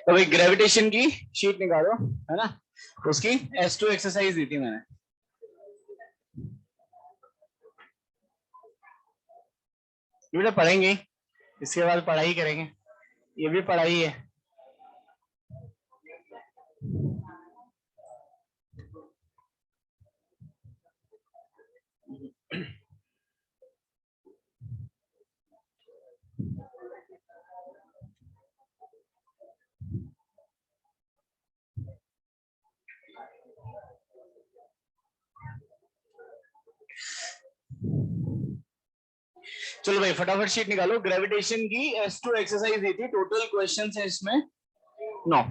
तो भाई ग्रेविटेशन की शीट निकालो, है ना। उसकी S2 एक्सरसाइज दी थी मैंने। ये बेटा पढ़ेंगे, इसके बाद पढ़ाई करेंगे, ये भी पढ़ाई है। चलो भाई फटाफट शीट निकालो। ग्रेविटेशन की S2 एक्सरसाइज दी थी, टोटल क्वेश्चन है इसमें 9।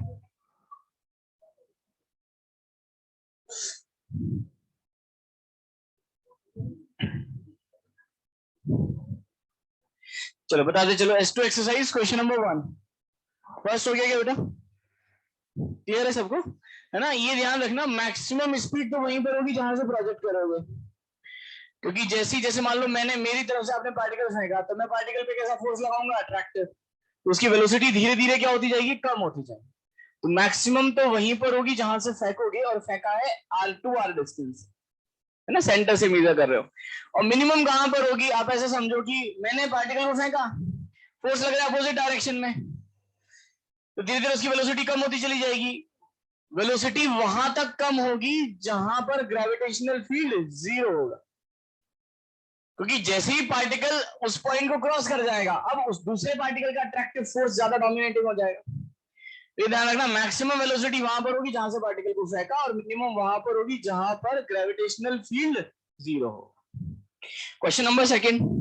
चलो बता दे। चलो S2 exercise question number 1 first हो गया क्या बेटा? क्लियर है सबको, है ना। ये ध्यान रखना, मैक्सिमम स्पीड तो वहीं पर होगी जहां से प्रोजेक्ट करोगे, क्योंकि जैसे मान लो मैंने मेरी तरफ से आपने पार्टिकल फेंका, तो मैं पार्टिकल पे कैसा फोर्स लगाऊंगा? अट्रैक्टिव। तो उसकी वेलोसिटी धीरे धीरे क्या होती जाएगी? कम होती जाएगी। तो मैक्सिमम तो वहीं पर होगी जहां से फेंकोगे, और फेंका है R2R डिस्टेंस, है ना, सेंटर से मेजर कर रहे हो। और मिनिमम कहां पर होगी? आप ऐसे समझो कि मैंने पार्टिकल को फेंका, फोर्स लग रहा है अपोजिट डायरेक्शन में, तो धीरे धीरे उसकी वेलोसिटी कम होती चली जाएगी। वेलोसिटी वहां तक कम होगी जहां पर ग्रेविटेशनल फील्ड 0 होगा, क्योंकि जैसे ही पार्टिकल उस पॉइंट को क्रॉस कर जाएगा, अब उस दूसरे पार्टिकल का अट्रैक्टिव फोर्स ज्यादा डोमिनेटिंग हो जाएगा। ये ध्यान रखना, मैक्सिमम वेलोसिटी वहां पर होगी जहां से पार्टिकल को फेंका, और मिनिमम वहां पर होगी जहां पर ग्रेविटेशनल फील्ड 0 हो। Question number second.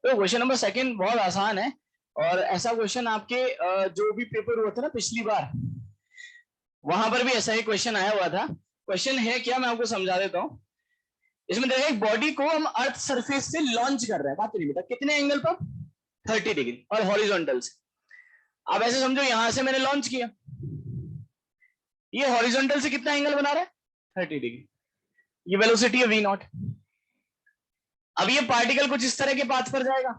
तो क्वेश्चन नंबर सेकंड बहुत आसान है, और ऐसा क्वेश्चन आपके जो भी पेपर हुआ था ना पिछली बार, वहां पर भी ऐसा ही क्वेश्चन आया हुआ था। क्वेश्चन है क्या, मैं आपको समझा देता हूँ। इसमें देखा, एक बॉडी को हम अर्थ सरफेस से लॉन्च कर रहे हैं, बात नहीं बेटा, कितने एंगल पर? 30 डिग्री और हॉरिजॉन्टल से। अब ऐसे समझो, यहां से मैंने लॉन्च किया, ये हॉरिजॉन्टल से कितना एंगल बना रहा है? 30 डिग्री। ये वेलोसिटी है V0। अब ये पार्टिकल कुछ इस तरह के पाथ पर जाएगा।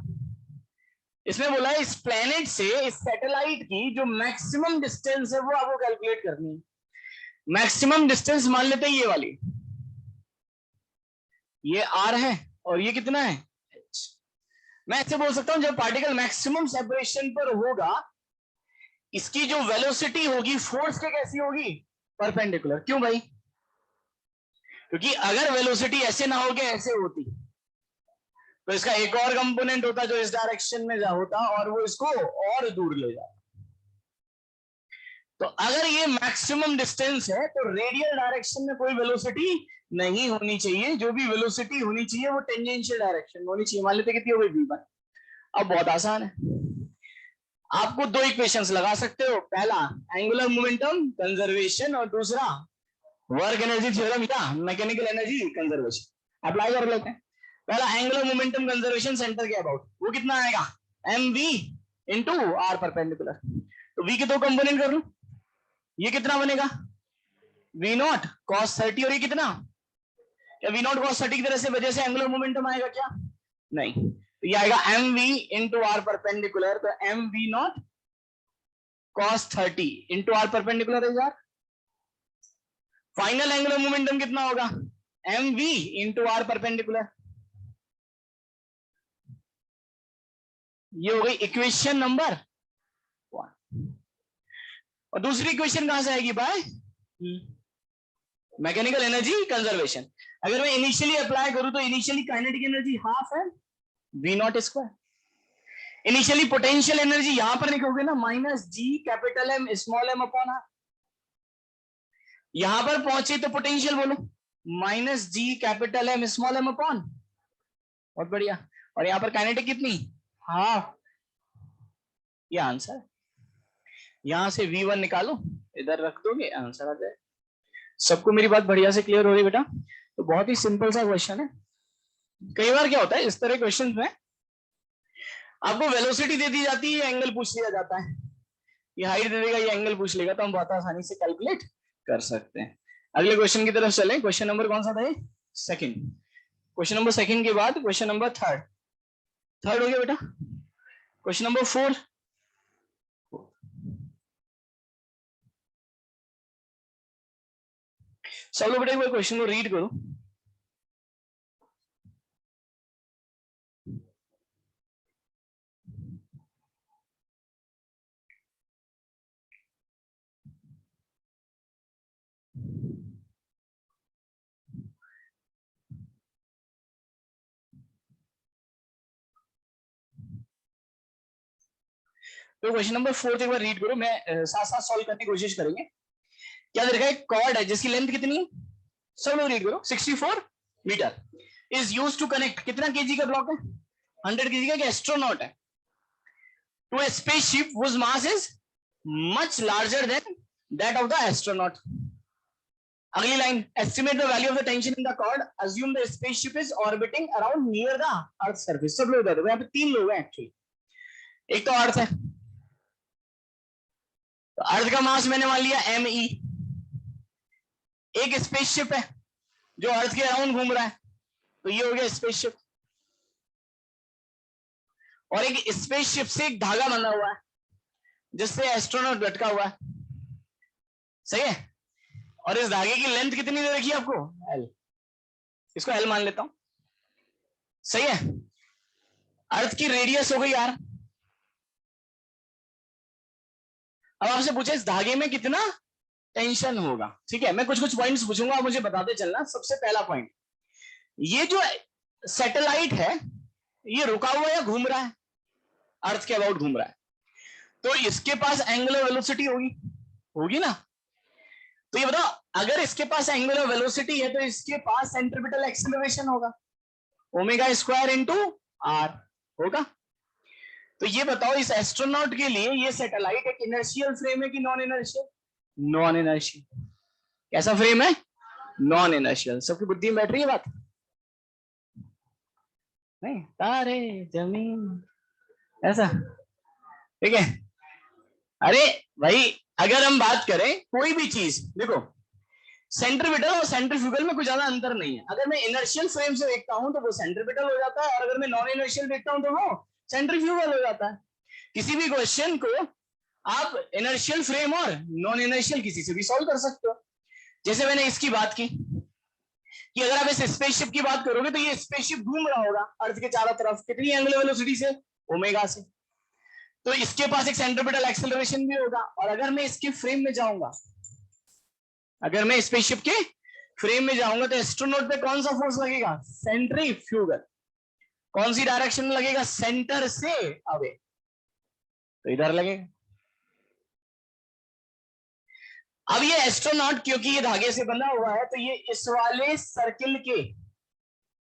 इसमें बोला है इस प्लेनेट से इस सैटेलाइट की जो मैक्सिमम डिस्टेंस है वो आपको कैलकुलेट करनी है। मैक्सिमम डिस्टेंस मान लेते हैं ये वाली, ये R है और ये कितना है H। मैं ऐसे बोल सकता हूं, जब पार्टिकल मैक्सिमम सेपरेशन पर होगा, इसकी जो वेलोसिटी होगी फोर्स के कैसी होगी? परपेंडिकुलर। क्यों भाई? क्योंकि अगर वेलोसिटी ऐसे ना होके ऐसे होती, तो इसका एक और कंपोनेंट होता जो इस डायरेक्शन में जा होता, और वो इसको और दूर ले जाता। तो अगर ये मैक्सिमम डिस्टेंस है, तो रेडियल डायरेक्शन में कोई वेलोसिटी नहीं होनी चाहिए। जो भी वेलोसिटी होनी चाहिए वो टेंजेंशियल डायरेक्शन में होनी चाहिए। मान लेते कितनी हो गई V1। अब बहुत आसान है, आपको दो इक्वेशंस लगा सकते हो। पहला एंगुलर मोमेंटम कंजर्वेशन, और दूसरा वर्क एनर्जी थ्योरम या मैकेनिकल एनर्जी कंजर्वेशन। अप्लाई कर लेते हैं। पहला एंगुलर मोमेंटम कंजर्वेशन सेंटर के अबाउट, वो कितना आएगा? mv into R perpendicular. तो v के दो कंपोनेंट कर लो, ये कितना बनेगा? V0 cos 30, और ये कितना? क्या V0 cos 30 की तरह से वजह से एंगुलर मोमेंटम आएगा क्या? नहीं, तो ये आएगा mv इंटू आर परपेंडिकुलर। तो mv0 cos 30 into R perpendicular है यार। फाइनल एंगुलर मोमेंटम कितना होगा? mv into R perpendicular. ये हो गई इक्वेशन नंबर 1। और दूसरी इक्वेशन कहां से आएगी भाई? Mechanical energy conservation. अगर मैं इनिशियली अप्लाई करूं, तो इनिशियली काइनेटिक एनर्जी हाफ है V0 square. Initially potential energy यहां पर लिखोगे ना, -G capital M small m upon R। यहां पर पहुंचे तो पोटेंशियल बोलो, -G capital M small m upon. बहुत बढ़िया। और यहां पर काइनेटिक कितनी? हाफ। ये आंसर। यहां से V1 निकालो, इधर रख दोगे, आंसर आ जाए। सबको मेरी बात बढ़िया से क्लियर हो रही बेटा? तो बहुत ही सिंपल सा क्वेश्चन है। कई बार क्या होता है इस तरह क्वेश्चन में, आपको वेलोसिटी दे दी जाती है, एंगल पूछ लिया जाता है। ये हाइट दे देगा, ये एंगल पूछ लेगा, तो हम बहुत आसानी से कैलकुलेट कर सकते हैं। अगले क्वेश्चन की तरफ चले। क्वेश्चन नंबर कौन सा था ये? सेकंड। क्वेश्चन नंबर सेकंड के बाद क्वेश्चन नंबर थर्ड। थर्ड हो गया बेटा। Question number 4। सब लोग बेटा एक बार क्वेश्चन को रीड करो। तो क्वेश्चन नंबर 4 एक बार रीड करो, मैं साथ साथ सॉल्व करने की कोशिश करेंगे। क्या देखा है? कॉर्ड है जिसकी लेंथ कितनी है? सब लोग रीड करो। 64 meter is use to connect, कितना केजी का ब्लॉक है? 100 केजी का। कि एस्ट्रोनॉट है to a spaceship whose mass is much larger than that of the astronaut. अगली line, estimate the value of the tension in the cord, assume the spaceship is orbiting around near the earth surface. सब लोग बता दो। यहाँ पे 3 लोग हैं actually. एक तो अर्थ है, तो अर्थ का मास मैंने मान लिया me। एक स्पेसशिप है जो अर्थ के अराउंड घूम रहा है, तो ये हो गया स्पेसशिप। और एक स्पेसशिप से एक धागा बंधा हुआ है जिससे एस्ट्रोनॉट लटका हुआ है। सही है। और इस धागे की लेंथ कितनी दे रखी है आपको? L। इसको L मान लेता हूं। सही है। अर्थ की रेडियस हो गई R। अब आपसे पूछे इस धागे में कितना टेंशन होगा। ठीक है, मैं कुछ कुछ पॉइंट्स पूछूंगा, आप मुझे बताते चलना। सबसे पहला पॉइंट, ये जो सैटेलाइट है ये रुका हुआ या घूम रहा है? अर्थ के अबाउट घूम रहा है, तो इसके पास एंगुलर वेलोसिटी होगी, होगी ना। तो ये बताओ, अगर इसके पास एंगुलर वेलोसिटी है तो इसके पास सेंट्रीपिटल एक्सेलरेशन होगा, ओमेगा स्क्वायर इंटू आर होगा। तो ये बताओ, इस एस्ट्रोनॉट के लिए ये सैटेलाइट एक इनर्शियल फ्रेम है कि नॉन इनर्शियल? Non inertial. कैसा फ्रेम है? Non inertial. सबकी बुद्धि में बैठ रही है बात? नहीं, तारे जमीन ऐसा। ठीक है। अरे भाई, अगर हम बात करें कोई भी चीज, देखो सेंट्रीपिटल और सेंट्रीफ्यूगल में कुछ ज्यादा अंतर नहीं है। अगर मैं इनर्शियल फ्रेम से देखता हूं तो वो सेंट्रीपिटल हो जाता है, और अगर मैं नॉन इनर्शियल देखता हूं तो वो सेंट्रीफ्यूगल हो जाता है। किसी भी क्वेश्चन को आप इनर्शियल फ्रेम और नॉन इनर्शियल किसी से भी सॉल्व कर सकते हो। जैसे मैंने इसकी बात की कि अगर आप इस स्पेसशिप की बात करोगे तो ये स्पेसशिप घूम रहा होगा अर्थ के चारों तरफ, कितनी एंगुलर वेलोसिटी से? ओमेगा से। तो इसके पास एक सेंट्रीपिटल एक्सेलरेशन भी होगा। और अगर मैं इसके फ्रेम में जाऊंगा, अगर मैं स्पेसशिप के फ्रेम में जाऊंगा तो एस्ट्रोनॉट पे कौन सा फोर्स लगेगा? सेंट्रीफ्यूगल। कौन सी डायरेक्शन में लगेगा? सेंटर से अवे, तो इधर लगेगा। अब ये एस्ट्रोनॉट क्योंकि ये धागे से बंधा हुआ है तो ये इस वाले सर्किल के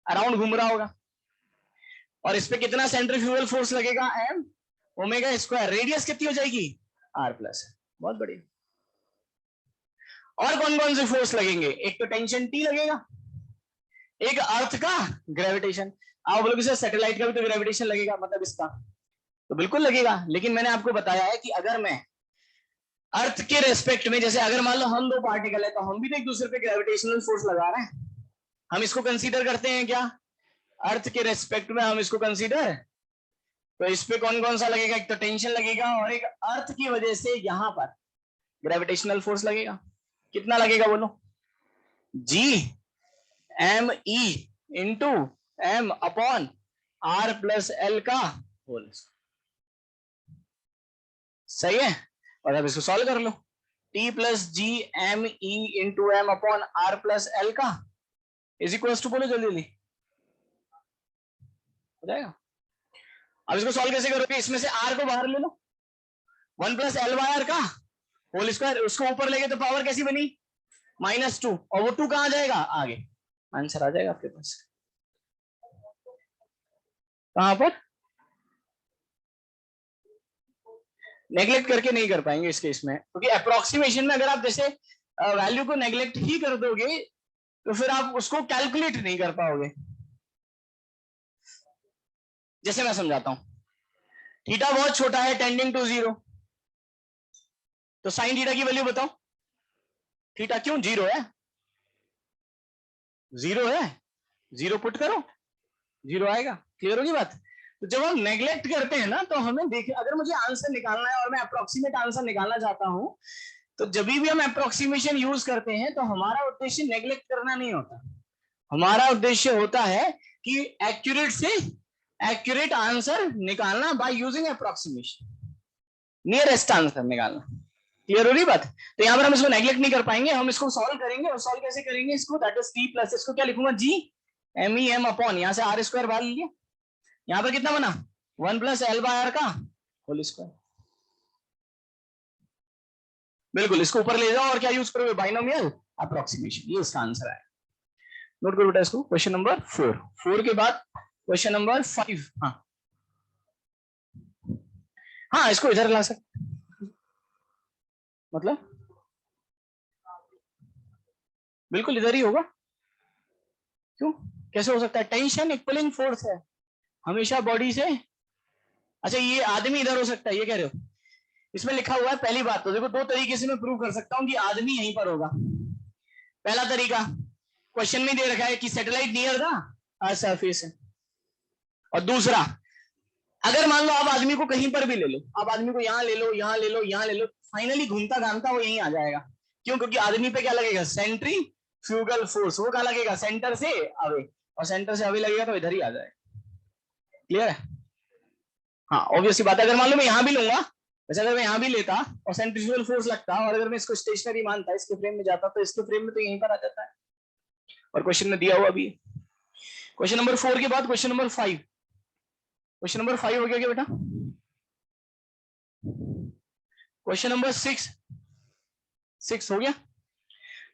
अराउंड घूम रहा होगा, और इस पे कितना सेंट्रीफ्यूगल फोर्स लगेगा? M omega square. रेडियस कितनी हो जाएगी? R plus. बहुत बढ़िया। और कौन कौन से फोर्स लगेंगे? एक तो टेंशन टी लगेगा, एक अर्थ का ग्रेविटेशन। आप बोलोगे सर सैटेलाइट का भी तो ग्रेविटेशन लगेगा, मतलब इसका तो बिल्कुल लगेगा। लेकिन मैंने आपको बताया है कि अगर मैं अर्थ के रेस्पेक्ट में, जैसे अगर मान लो हम दो पार्टिकल है तो हम भी तो एक दूसरे पे ग्रेविटेशनल फोर्स लगा रहे हैं, हम इसको कंसीडर करते हैं क्या? अर्थ के रेस्पेक्ट में हम इसको कंसीडर। तो इस पे कौन कौन सा लगेगा? एक तो टेंशन लगेगा, और एक अर्थ की वजह से यहां पर ग्रेविटेशनल फोर्स लगेगा। कितना लगेगा बोलो? G M E into M upon R plus L का होल। सही है। और अब इसको सॉल्व कर लो। T plus G M E into M upon R plus L का इज इक्वल टू, बोलो जल्दी जल्दी, हो जाएगा। अब इसको सॉल्व कैसे करोगे? इसमें से आर को बाहर ले लो, 1 प्लस एल वाई आर का होल स्क्वायर। उसको ऊपर लेके तो पावर कैसी बनी? -2, और वो 2 कहां जाएगा? आगे। आंसर आ जाएगा आपके पास। कहां पर? नेग्लेक्ट करके नहीं कर पाएंगे इस केस में, क्योंकि अप्रोक्सीमेशन में अगर आप जैसे वैल्यू को नेग्लेक्ट ही कर दोगे तो फिर आप उसको कैलकुलेट नहीं कर पाओगे। जैसे मैं समझाता हूं, थीटा बहुत छोटा है टेंडिंग टू 0, तो साइन थीटा की वैल्यू बताओ। थीटा क्यों 0 है? जीरो है, जीरो पुट करो, जीरो आएगा। क्लियर होगी बात? तो जब हम नेग्लेक्ट करते हैं ना, तो हमें देखिए, अगर मुझे आंसर निकालना है और मैं अप्रोक्सीमेट आंसर निकालना चाहता हूं, तो जब भी हम अप्रोक्सीमेशन यूज करते हैं तो हमारा उद्देश्य नेग्लेक्ट करना नहीं होता, हमारा उद्देश्य होता है कि एक्यूरेट से एक्यूरेट आंसर निकालना by using approximation, nearest answer निकालना। क्लियर हो रही बात? तो यहाँ पर हम इसको नेग्लेक्ट नहीं कर पाएंगे, हम इसको सॉल्व करेंगे। और सॉल्व कैसे करेंगे इसको? दैट इज टी प्लस, इसको क्या लिखूंगा, G M E M upon, यहाँ से आर स्क्वायर बाहर लीजिए, यहाँ पर कितना बना, 1 प्लस एल बाय आर का होल स्क्वायर। बिल्कुल, इसको ऊपर ले जाओ और क्या यूज करोगे, बाइनोमियल अप्रोक्सीमेशन, ये इसका आंसर है। नोट करो बेटा इसको, क्वेश्चन नंबर 4। 4 के बाद क्वेश्चन नंबर 5। हाँ हाँ, इसको इधर ला सकते, मतलब बिल्कुल इधर ही होगा। क्यों, कैसे हो सकता है? टेंशन इक्वलिंग फोर्स है हमेशा बॉडी से। अच्छा, ये आदमी इधर हो सकता है, ये कह रहे हो? इसमें लिखा हुआ है, पहली बात तो देखो, दो तरीके से मैं प्रूव कर सकता हूं कि आदमी यहीं पर होगा। पहला तरीका, क्वेश्चन में दे रखा है कि satellite near the earth surface है। और दूसरा, अगर मान लो आप आदमी को कहीं पर भी ले लो, आप आदमी को यहां ले लो, यहां ले लो, यहां ले लो, फाइनली घूमता घामता वो यहीं आ जाएगा। क्यों? क्योंकि आदमी पे क्या लगेगा, सेंट्री फ्यूगल फोर्स, वो क्या लगेगा, सेंटर से अवे, और सेंटर से अवे लगेगा तो इधर ही आ जाएगा। क्लियर है? हाँ, ऑब्वियसली बात है। अगर मान लो मैं यहां भी लूंगा, वैसे अगर मैं यहां भी लेता और सेंट्रीफ्यूगल फोर्स लगता, और अगर मैं इसको स्टेशनरी मानता, इसके फ्रेम में जाता, तो इसके फ्रेम में तो यहीं पर आ जाता है। और क्वेश्चन में दिया हुआ भी। क्वेश्चन नंबर 4 के बाद क्वेश्चन नंबर 5। क्वेश्चन नंबर 5 हो गया क्या बेटा? क्वेश्चन नंबर 6 हो गया।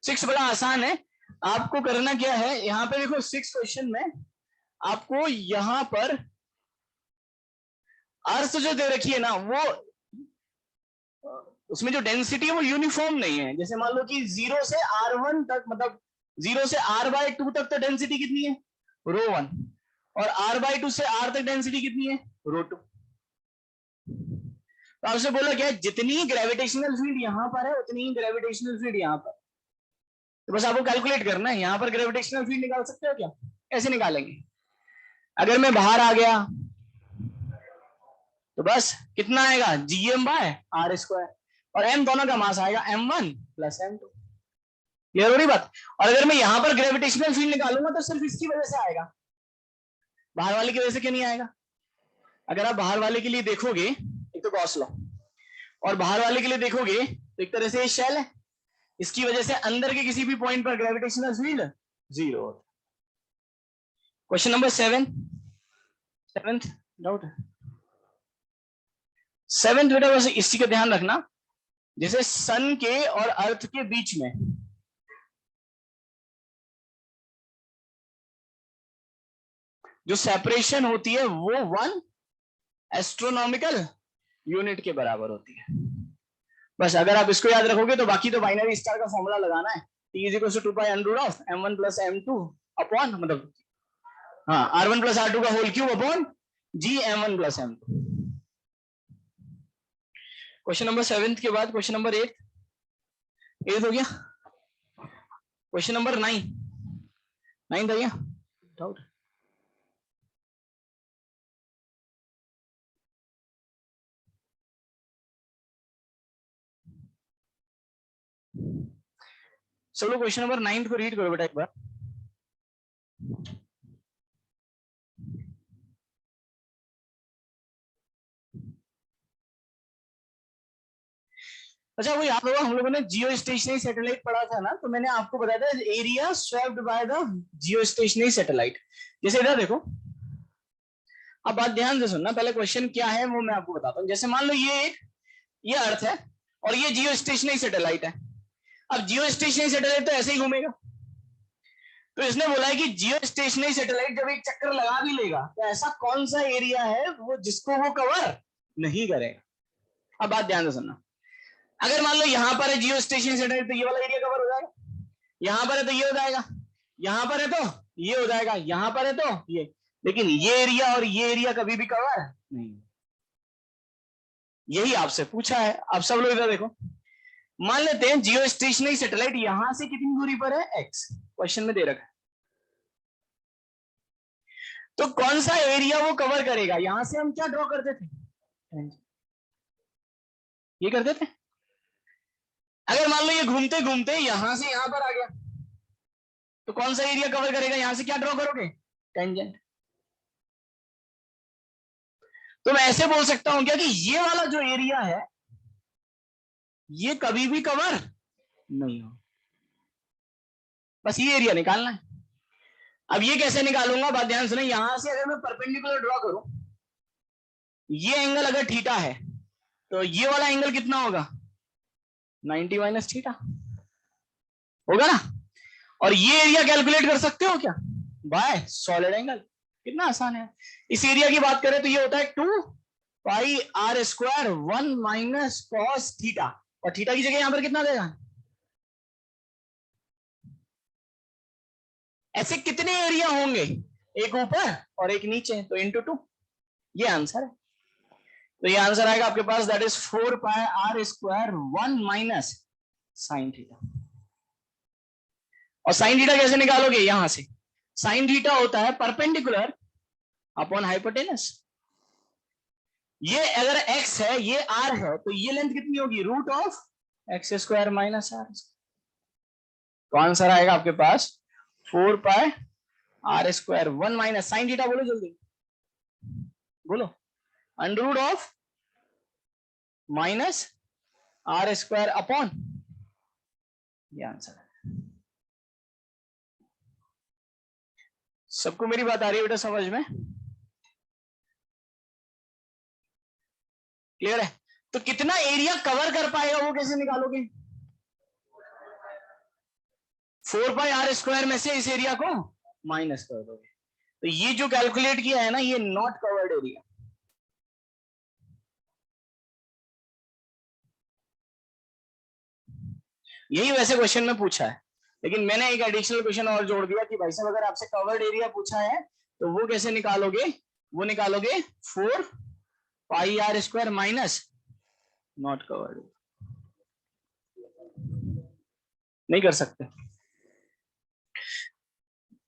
6 बड़ा आसान है। आपको करना क्या है, यहां पे देखो 6 क्वेश्चन में आपको यहां पर अर्थ जो दे रखी है ना, वो उसमें जो डेंसिटी है वो यूनिफॉर्म नहीं है। जैसे मान लो कि 0 से R1 तक, मतलब 0 से R/2 तक तो डेंसिटी कितनी है, ρ1, और R/2 से R तक डेंसिटी कितनी है, ρ2। तो आपसे बोला क्या है, जितनी ग्रेविटेशनल फील्ड यहां पर है उतनी ही ग्रेविटेशनल फील्ड यहां पर। तो बस आपको कैलकुलेट करना है, यहां पर ग्रेविटेशनल फील्ड निकाल सकते हो क्या? ऐसे निकालेंगे। अगर मैं बाहर आ गया तो बस कितना आएगा, gm/r², और m दोनों का मास आएगा m1 + m2। क्लियर हो रही बात? और अगर मैं यहां पर ग्रेविटेशनल फील्ड निकालूंगा तो सिर्फ इसकी वजह से आएगा, बाहर वाले की वजह से क्यों नहीं आएगा? अगर आप बाहर वाले के लिए देखोगे, एक तो गॉस लॉ, और बाहर वाले के लिए देखोगे तो एक तरह से ये शेल है, इसकी वजह से अंदर के किसी भी पॉइंट पर ग्रेविटेशनल फील्ड 0 होता है। क्वेश्चन नंबर 7th डाउट है। 7th बेटा बस इसी का ध्यान रखना, जैसे सन के और अर्थ के बीच में जो सेपरेशन होती है वो 1 एस्ट्रोनॉमिकल यूनिट के बराबर होती है। बस अगर आप इसको याद रखोगे तो बाकी तो बाइनरी स्टार का फॉर्मूला लगाना है, T = 2π√m1 + m2 अपॉन, मतलब हाँ, R1 + R2 का whole cube upon gm1 + m2। Question number 7 के बाद क्वेश्चन नंबर 8 हो गया। क्वेश्चन नंबर 9 था क्या डाउट? चलो क्वेश्चन नंबर 9 को रीड करो बेटा एक बार। अच्छा, वो याद होगा हम लोगों ने जियो स्टेशनरी सैटेलाइट पढ़ा था ना, तो मैंने आपको बताया था area swept by the Jio stationery satellite. जैसे इधर देखो, अब बात ध्यान से सुनना, पहले क्वेश्चन क्या है वो मैं आपको बताता हूँ। जैसे मान लो ये अर्थ है और ये जियो स्टेशनरी सैटेलाइट है। अब जियो स्टेशनरी सैटेलाइट तो ऐसे ही घूमेगा, तो इसने बोला है कि जियो स्टेशनरी सैटेलाइट जब एक चक्कर लगा भी लेगा तो ऐसा कौन सा एरिया है वो जिसको वो कवर नहीं करेगा। अब बात ध्यान से सुनना, अगर मान लो यहां पर है जियो स्टेशनरी सैटेलाइट तो ये वाला एरिया कवर हो जाएगा, यहां पर है तो ये हो जाएगा, यहां पर है तो ये हो जाएगा, यहां पर है तो ये, लेकिन ये एरिया और ये एरिया कभी भी कवर नहीं। यही आपसे पूछा है। आप सब लोग इधर देखो, मान लेते हैं जियो स्टेशनरी सैटेलाइट यहां से कितनी दूरी पर है, x, क्वेश्चन में दे रखा है। तो कौन सा एरिया वो कवर करेगा? यहां से हम क्या ड्रॉ करते थे? ये करते थे। अगर मान लो ये घूमते घूमते यहां से यहां पर आ गया, तो कौन सा एरिया कवर करेगा? यहां से क्या ड्रॉ करोगे? टेंजेंट। तो मैं ऐसे बोल सकता हूं क्या कि ये वाला जो एरिया है ये कभी भी कवर नहीं हो, बस ये एरिया निकालना है। अब ये कैसे निकालूंगा? बात ध्यान सुने। यहां से अगर मैं परपेंडिकुलर ड्रॉ करूं, ये एंगल अगर थीटा है तो ये वाला एंगल कितना होगा? 90 माइनस थीटा होगा ना। और ये एरिया कैलकुलेट कर सकते हो क्या? Bye solid angle. कितना आसान है। इस एरिया की बात करें तो ये होता है 2 pi R square 1 minus cos theta, और थीटा की जगह यहां पर कितना देगा? ऐसे कितने एरिया होंगे? एक ऊपर और एक नीचे, तो इंटू 2। ये आंसर है। तो ये आंसर आएगा आपके पास, that is 4 pi R square 1 minus sine theta. और साइन थीटा कैसे निकालोगे? यहां से साइन थीटा होता है परपेंडिकुलर अपॉन हाइपोटेनस। ये अगर x है, ये r है, तो ये लेंथ कितनी होगी? Root of X square minus R. तो आंसर आएगा आपके पास 4 pi R square 1 minus sine theta. बोलो जल्दी बोलो। Under root of minus R square upon, ये आंसर है। सबको मेरी बात आ रही है बेटा समझ में? क्लियर है? तो कितना एरिया कवर कर पाएगा वो कैसे निकालोगे? 4 पाई आर स्क्वायर में से इस एरिया को माइनस कर दोगे। तो ये जो कैलकुलेट किया है ना, ये नॉट कवर्ड एरिया। यही वैसे क्वेश्चन में पूछा है, लेकिन मैंने एक एडिशनल क्वेश्चन और जोड़ दिया कि भाई साहब अगर आपसे कवर्ड एरिया पूछा है तो वो कैसे निकालोगे? वो निकालोगे 4 pi R square minus not covered. नहीं कर सकते।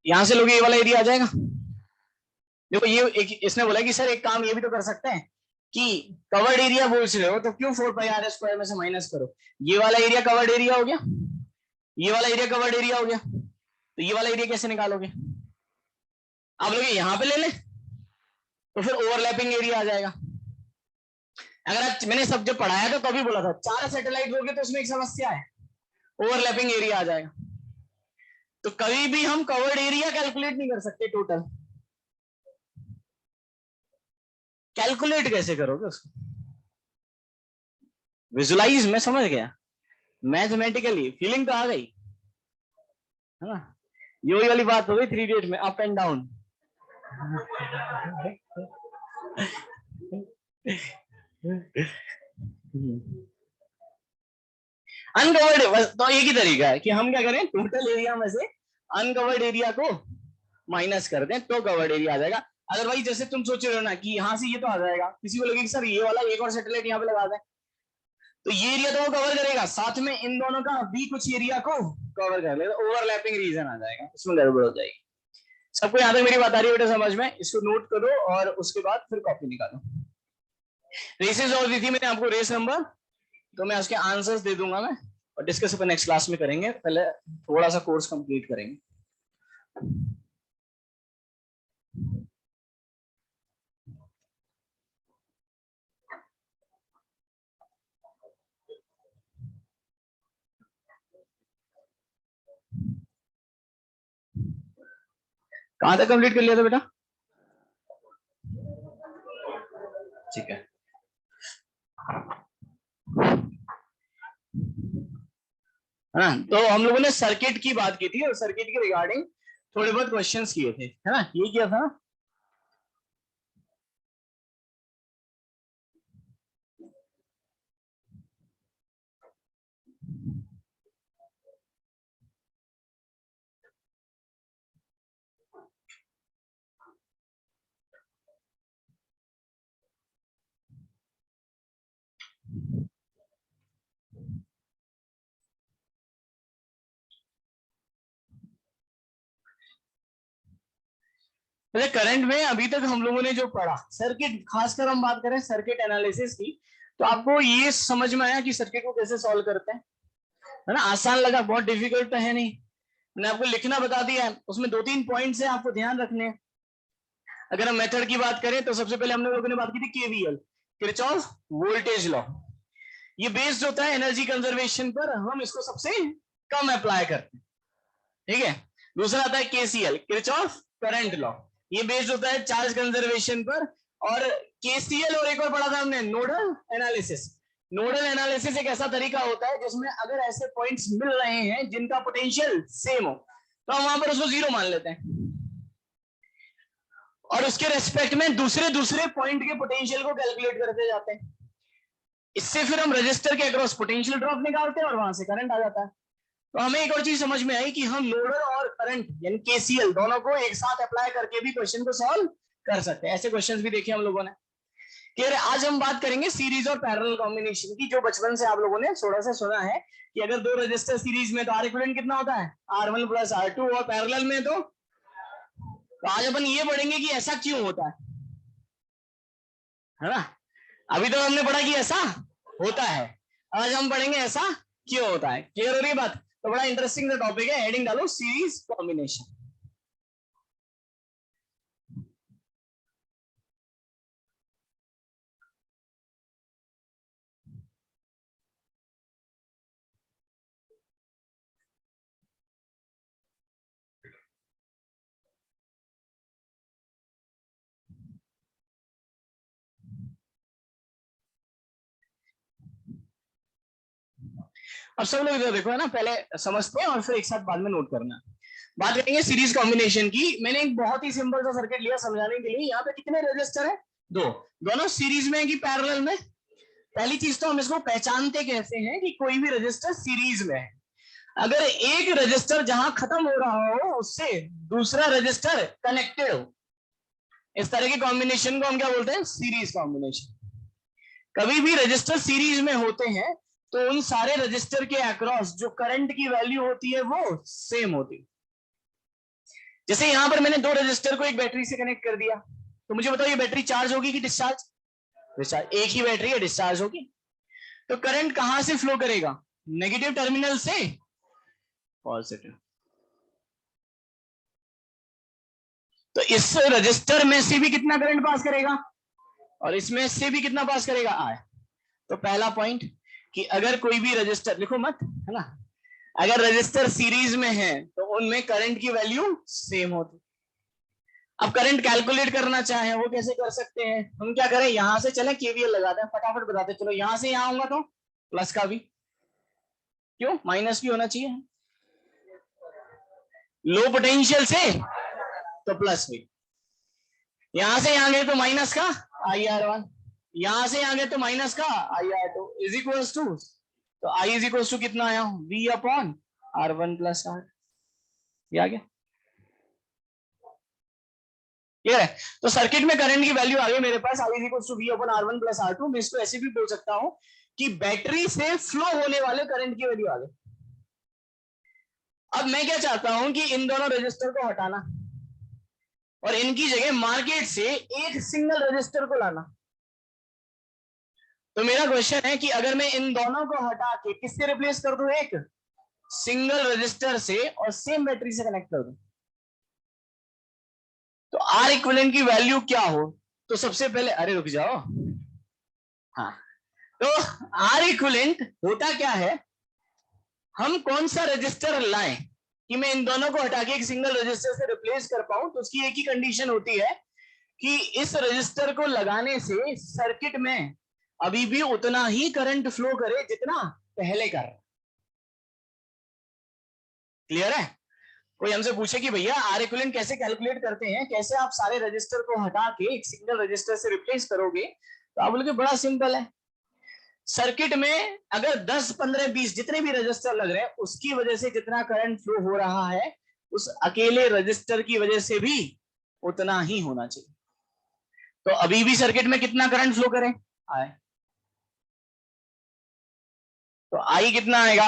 यहां से लोग ये वाला एरिया आ जाएगा। देखो ये एक इसने बोला कि सर एक काम ये भी तो कर सकते हैं कि कवर्ड एरिया बोल रहे हो तो क्यों 4 पाई आर स्क्वायर में से माइनस करो? ये वाला एरिया कवर्ड एरिया हो गया, ये वाला एरिया कवर्ड एरिया हो गया, तो ये वाला एरिया कैसे निकालोगे? आप लोग यहां पे ले लें तो फिर ओवरलैपिंग एरिया आ जाएगा। अगर आप, मैंने सब जब पढ़ाया था तो भी बोला था 4 सैटेलाइट लोगे तो उसमें एक समस्या है, ओवरलैपिंग एरिया आ जाएगा। तो कभी भी हम कवर्ड एरिया कैलकुलेट नहीं कर सकते टोटल। कैलकुलेट कैसे करोगे उसको? विजुलाइज, मैं समझ गया, मैथमेटिकली फीलिंग तो आ गई है ना। ये वही वाली बात हो गई 3 इडियट में, अप एंड डाउन। अनकवर्ड तो एक ही तरीका है कि हम क्या करें, टोटल एरिया में से अनकवर्ड एरिया को माइनस कर दें तो कवर्ड एरिया आ जाएगा। अदरवाइज जैसे तुम सोच रहे हो ना कि यहां से ये तो आ जाएगा, किसी को लगे कि सर ये वाला एक और सैटेलाइट यहाँ पे लगा दें तो ये एरिया तो वो कवर करेगा, साथ में इन दोनों का भी कुछ एरिया को कवर कर लेगा, ओवरलैपिंग रीजन आ जाएगा, इसमें गड़बड़ हो जाएगी। सबको यहाँ तक मेरी बात आ रही है बेटा समझ में? इसको नोट करो और उसके बाद फिर कॉपी निकालो। रेसेस और दी थी मैंने आपको, रेस नंबर, तो मैं उसके आंसर्स दे दूंगा मैं, और डिस्कस अपन नेक्स्ट क्लास में करेंगे, पहले थोड़ा सा कोर्स कंप्लीट करेंगे। कहां तक कंप्लीट कर लिया था बेटा? ठीक है। हाँ, तो हम लोगों ने सर्किट की बात की थी और सर्किट के रिगार्डिंग थोड़े बहुत क्वेश्चंस किए थे, है ना, ये किया था। वैसे करंट में अभी तक हम लोगों ने जो पढ़ा सर्किट, खासकर हम बात करें सर्किट एनालिसिस की, तो आपको ये समझ में आया कि सर्किट को कैसे सॉल्व करते हैं, है ना? आसान लगा, बहुत डिफिकल्ट तो है नहीं। मैंने आपको लिखना बता दिया है, उसमें 2-3 पॉइंट्स है आपको ध्यान रखने हैं। अगर हम मेथड की बात करें तो सबसे पहले हमने लोगों ने बात की थी केवीएल, किरचॉफ वोल्टेज लॉ। ये बेस्ड होता है एनर्जी कंजर्वेशन पर, हम इसको सबसे कम अप्लाई करते हैं, ठीक है। दूसरा आता है केसीएल, किरचॉफ करंट लॉ, ये बेस्ड होता है चार्ज कंजर्वेशन पर। और केसीएल और एक और पढ़ा था हमने नोडल एनालिसिस। नोडल एनालिसिस एक ऐसा तरीका होता है जिसमें अगर ऐसे पॉइंट्स मिल रहे हैं जिनका पोटेंशियल सेम हो, तो हम वहां पर उसको जीरो मान लेते हैं और उसके रेस्पेक्ट में दूसरे दूसरे पॉइंट के पोटेंशियल को कैलकुलेट करते जाते हैं। इससे फिर हम रजिस्टर के अक्रॉस पोटेंशियल ड्रॉप निकालते हैं और वहां से करंट आ जाता है। तो हमें एक और चीज समझ में आई कि हम नोडल और करंट यानी केसीएल दोनों को एक साथ अप्लाई करके भी क्वेश्चन को सॉल्व कर सकते हैं। ऐसे क्वेश्चंस भी देखे हम लोगों ने। क्लियर है? आज हम बात करेंगे सीरीज और पैरेलल कॉम्बिनेशन की, जो बचपन से आप लोगों ने थोड़ा सा सुना है कि अगर दो रजिस्टर सीरीज में तो आर इक्विवेलेंट कितना होता है, R1 + R2, और पैरेलल में तो आज अपन ये पढ़ेंगे कि ऐसा क्यों होता है ना? अभी तो हमने पढ़ा कि ऐसा होता है, आज हम पढ़ेंगे ऐसा क्यों होता है। क्लियर हो रही है बात? तो बड़ा इंटरेस्टिंग सा टॉपिक है, हेडिंग डालो सीरीज कॉम्बिनेशन। अब सब लोग इधर देखो, है ना, पहले समझते हैं और फिर एक साथ बाद में नोट करना। बात करेंगे सीरीज कॉम्बिनेशन की। मैंने एक बहुत ही सिंपल सा सर्किट लिया समझाने के लिए। यहाँ पे कितने रजिस्टर है? दो। दोनों सीरीज में है कि पैरेलल में? पहली चीज तो हम इसको पहचानते कैसे हैं कि कोई भी रजिस्टर सीरीज में है? अगर एक रजिस्टर जहां खत्म हो रहा हो उससे दूसरा रजिस्टर कनेक्टेड हो, इस तरह के कॉम्बिनेशन को हम क्या बोलते हैं? Series combination. कभी भी रजिस्टर सीरीज में होते हैं तो उन सारे रजिस्टर के अक्रॉस जो करंट की वैल्यू होती है वो सेम होती है। जैसे यहां पर मैंने दो रजिस्टर को एक बैटरी से कनेक्ट कर दिया, तो मुझे बताओ ये बैटरी चार्ज होगी कि डिस्चार्ज? डिस्चार्ज। एक ही बैटरी है, डिस्चार्ज होगी। तो करंट कहां से फ्लो करेगा? नेगेटिव टर्मिनल से पॉजिटिव। तो इस रजिस्टर में से भी कितना करंट पास करेगा और इसमें से भी कितना पास करेगा? आए। तो पहला पॉइंट कि अगर कोई भी रजिस्टर, लिखो मत, है ना, अगर रजिस्टर सीरीज में है तो उनमें करंट की वैल्यू सेम होती। अब करंट कैलकुलेट करना चाहे वो कैसे कर सकते हैं? हम क्या करें, यहां से चले केवीएल लगाते हैं, फटाफट बताते हैं। चलो यहां से यहां आऊंगा तो प्लस का भी, क्यों माइनस भी होना चाहिए? लो पोटेंशियल से तो प्लस भी, यहां से यहां गए तो माइनस का IR1, यहां से यहां गए तो माइनस का IR2 इज इक्वल टू, तो I इज इक्वल टू कितना आया? V/R1 + R। ये आ गया? क्लियर है? तो सर्किट में करंट की वैल्यू आ गई मेरे पास, I is equal to V/R1 + R2। मैं इसको ऐसे भी बोल सकता हूं कि बैटरी से फ्लो होने वाले करंट की वैल्यू आ गई। अब मैं क्या चाहता हूं कि इन दोनों रजिस्टर को हटाना और इनकी जगह मार्केट से एक सिंगल रजिस्टर को लाना। तो मेरा क्वेश्चन है कि अगर मैं इन दोनों को हटा के किससे रिप्लेस कर दूं? एक सिंगल रजिस्टर से, और सेम बैटरी से कनेक्ट कर दूं, तो आर इक्विवेलेंट की वैल्यू क्या हो? तो सबसे पहले, अरे रुक जाओ, हाँ, तो आर इक्विवेलेंट होता क्या है? हम कौन सा रजिस्टर लाएं कि मैं इन दोनों को हटा के एक सिंगल रजिस्टर से रिप्लेस कर पाऊं? तो उसकी एक ही कंडीशन होती है कि इस रजिस्टर को लगाने से सर्किट में अभी भी उतना ही करंट फ्लो करे जितना पहले कर रहा। क्लियर है? कोई हमसे पूछे कि भैया आर इक्विवेलेंट कैसे कैलकुलेट करते हैं, कैसे आप सारे रजिस्टर को हटा के एक सिंगल रजिस्टर से रिप्लेस करोगे, तो आप बोलोगे बड़ा सिंपल है। सर्किट में अगर 10, 15, 20 जितने भी रजिस्टर लग रहे हैं उसकी वजह से जितना करंट फ्लो हो रहा है उस अकेले रजिस्टर की वजह से भी उतना ही होना चाहिए। तो अभी भी सर्किट में कितना करंट फ्लो करें? आए। तो आई कितना आएगा?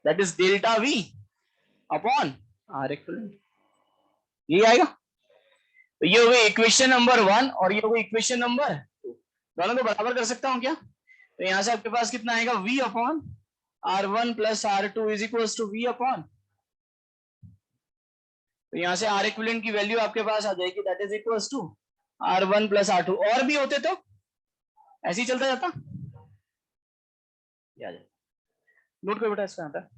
That is delta V/R equivalent, ये आएगा। तो ये हो गई इक्वेशन नंबर 1 और ये हो गई इक्वेशन नंबर 2। दोनों को बराबर कर सकता हूं क्या? तो यहां से आपके पास कितना आएगा, v upon R1 plus R2 is equal to v upon, तो यहां से R इक्विवेलेंट की वैल्यू आपके पास आ जाएगी, that is equal to R1 plus R2। और भी होते तो ऐसे ही चलता जाता। नोट करो बेटा इसका आता।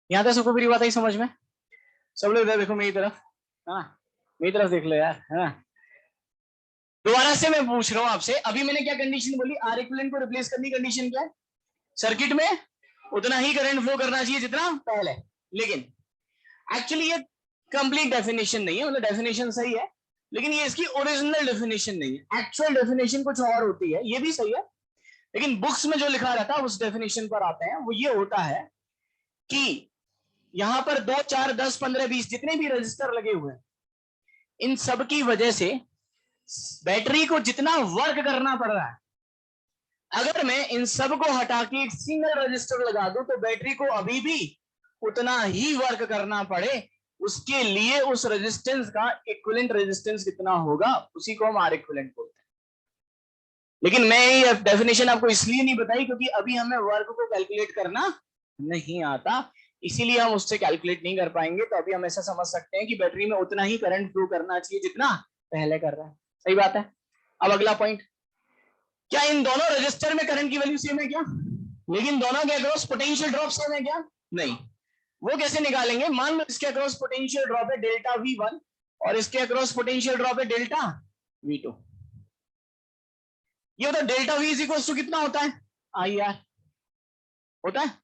यहां तक सबको मेरी बात आई समझ में? सब लोग इधर देखो मेरी तरफ, हाँ मेरी तरफ देख लो यार, है ना। दोबारा से मैं पूछ रहा हूं आपसे, अभी मैंने क्या कंडीशन बोली, आर इक्विवेलेंट को रिप्लेस करने की कंडीशन क्या है? सर्किट में उतना ही करंट फ्लो करना चाहिए जितना पहले। लेकिन एक्चुअली ये कंप्लीट डेफिनेशन नहीं है, मतलब डेफिनेशन सही है लेकिन ये इसकी ओरिजिनल डेफिनेशन नहीं है। एक्चुअल डेफिनेशन कुछ और होती है, ये भी सही है, लेकिन बुक्स में जो लिखा रहता है उस डेफिनेशन पर आते हैं। वो ये होता है कि यहां पर 2 4 10 15 20 जितने भी रजिस्टर लगे हुए हैं, इन सब की वजह से बैटरी को जितना वर्क करना पड़ रहा है, अगर मैं इन सब को हटा के एक सिंगल रजिस्टर लगा दूं तो बैटरी को अभी भी उतना ही वर्क करना पड़े। उसके लिए उस रेजिस्टेंस का इक्विवेलेंट रेजिस्टेंस कितना होगा, उसी को हम आर इक्विवेलेंट बोलते हैं। लेकिन मैं ये डेफिनेशन आपको इसलिए नहीं बताई क्योंकि अभी हमें वर्क को कैलकुलेट करना नहीं आता, इसीलिए हम उससे कैलकुलेट नहीं कर पाएंगे। तो अभी हम ऐसा समझ सकते हैं कि बैटरी में उतना ही करंट फ्लो करना चाहिए जितना पहले कर रहा है। सही बात है। अब अगला पॉइंट, क्या इन दोनों रजिस्टर में करंट की वैल्यू सेम है क्या? लेकिन दोनों के अक्रॉस पोटेंशियल ड्रॉप सेम है क्या? नहीं। वो कैसे निकालेंगे? मान लो इसके अक्रॉस पोटेंशियल ड्रॉप है डेल्टा V1 और इसके अक्रॉस पोटेंशियल ड्रॉप है डेल्टा V2। ये होता है delta V is equal to कितना होता है, IR होता है।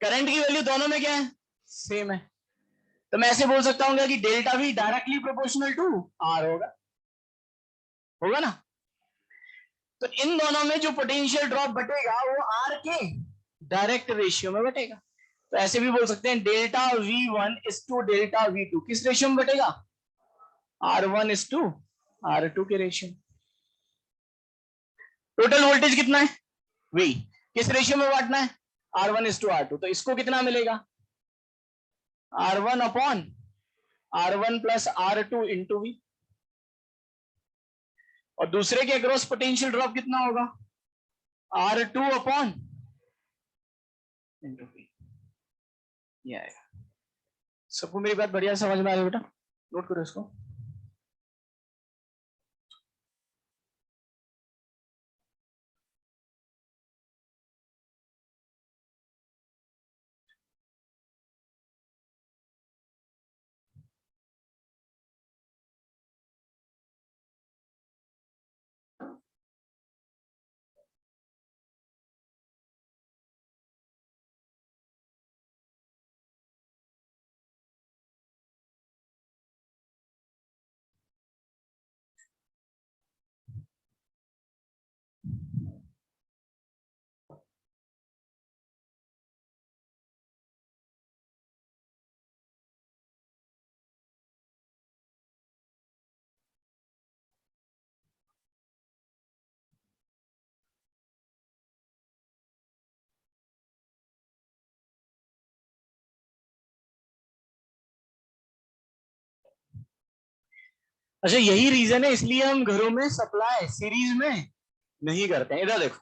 करंट की वैल्यू दोनों में क्या है, सेम है। तो मैं ऐसे बोल सकता हूँ कि delta V directly proportional to R होगा, होगा ना। तो इन दोनों में जो पोटेंशियल ड्रॉप बटेगा वो R के डायरेक्ट रेशियो में बटेगा। तो ऐसे भी बोल सकते हैं delta V1 is to delta V2 किस रेशियो में बटेगा, R1 इज टू R2 के रेशियो। टोटल वोल्टेज कितना है, V, किस रेशियो में बांटना है, R1 इज टू R2। तो इसको कितना मिलेगा, R1 upon R1 plus R2 into V। और दूसरे के अक्रॉस पोटेंशियल ड्रॉप कितना होगा, R2 अपॉन इंटू V। ये आएगा। सबको मेरी बात बढ़िया समझ में आ रही है बेटा? नोट करो इसको। अच्छा, यही रीजन है इसलिए हम घरों में सप्लाई सीरीज में नहीं करते हैं। इधर देखो,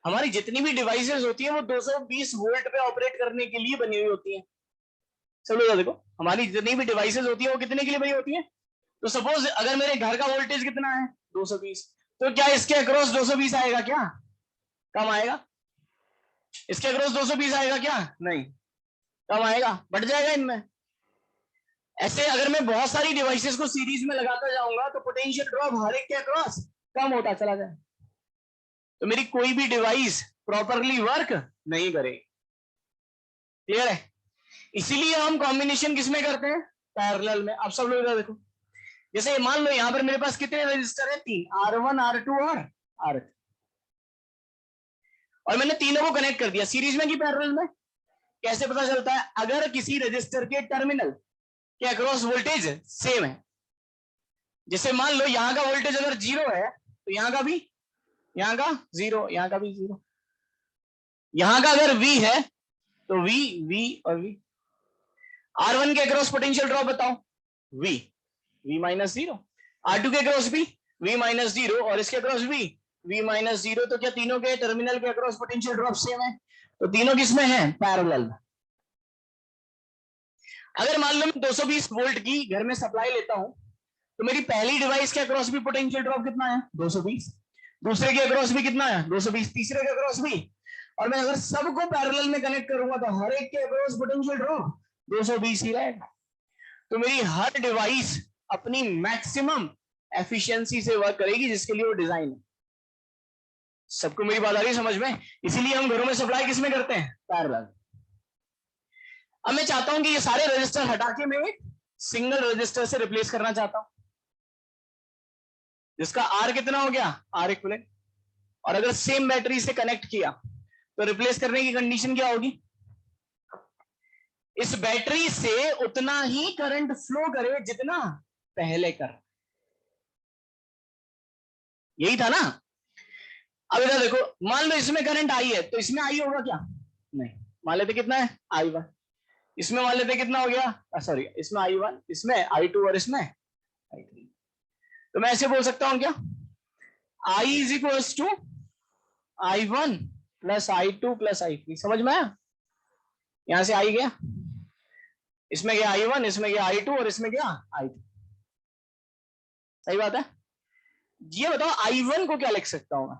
हमारी जितनी भी डिवाइसेस होती है वो 220 वोल्ट पे ऑपरेट करने के लिए बनी हुई होती है। सब लोग देखो, हमारी जितनी भी डिवाइसेस होती है वो कितने के लिए बनी होती है। तो सपोज अगर मेरे घर का वोल्टेज कितना है 220, तो क्या इसके अक्रॉस 220 आएगा क्या? कम आएगा। इसके अक्रॉस 220 आएगा क्या? नहीं, कम आएगा, बढ़ जाएगा इनमें। ऐसे अगर मैं बहुत सारी डिवाइसेस को सीरीज में लगाता जाऊंगा तो पोटेंशियल ड्रॉप हर एक के अक्रॉस कम होता चला जाए, तो मेरी कोई भी डिवाइस प्रॉपरली वर्क नहीं करेगी। क्लियर है? इसीलिए हम कॉम्बिनेशन किसमें करते हैं? पैरेलल में। अब सब लोग देखो, जैसे मान लो यहां पर मेरे पास कितने रजिस्टर है? 3, R1 R2 और R3, और मैंने तीनों को कनेक्ट कर दिया सीरीज में कि पैरेलल में। कैसे पता चलता है? अगर किसी रजिस्टर के टर्मिनल के अक्रॉस वोल्टेज सेम है, जैसे मान लो यहां का वोल्टेज अगर 0 है तो यहां का भी, यहां का 0, यहां का भी 0। यहां का अगर V है तो V और V। R1 के अक्रॉस पोटेंशियल ड्रॉप बताओ, V माइनस 0। R2 के अक्रॉस भी V माइनस 0, और इसके अक्रॉस भी V माइनस 0। तो क्या तीनों के टर्मिनल के अक्रॉस पोटेंशियल ड्रॉप सेम है? तो तीनों किसमें है? पैरेलल में। अगर मान लो मैं 220 वोल्ट की घर में सप्लाई लेता हूं, तो मेरी पहली डिवाइस के अक्रॉस भी पोटेंशियल ड्रॉप कितना है? 220। दूसरे के अक्रॉस भी कितना है? 220। तीसरे के अक्रॉस भी। और मैं अगर सबको पैरेलल में कनेक्ट करूंगा तो हर एक के अक्रॉस पोटेंशियल ड्रॉप 220 ही रहेगा। तो मेरी हर डिवाइस अपनी मैक्सिमम एफिशिएंसी से वर्क करेगी, जिसके लिए वो डिजाइन है। सबको मेरी बात आ रही है समझ में? इसीलिए हम घरों में सप्लाई किसमें करते हैं? पैरेलल। अब मैं चाहता हूं कि ये सारे रजिस्टर हटा के मैं एक सिंगल रजिस्टर से रिप्लेस करना चाहता हूं, जिसका R कितना हो गया? R equivalent. और अगर सेम बैटरी से कनेक्ट किया तो रिप्लेस करने की कंडीशन क्या होगी? इस बैटरी से उतना ही करंट फ्लो करे जितना पहले कर। यही था ना? अब इधर देखो, मान लो इसमें करंट आई है तो इसमें आई होगा क्या? नहीं। मान लेते कितना है? I1। इसमें मान लेते कितना हो गया? सॉरी, इसमें I1, इसमें I2 और इसमें I3। तो मैं ऐसे बोल सकता हूं क्या? I is equals to I1 plus I2 plus I3। समझ में आया? यहां से आई गया, इसमें गया I1, इसमें गया I2 और इसमें गया I3। सही बात है? ये बताओ I1 को क्या लिख सकता हूं मैं?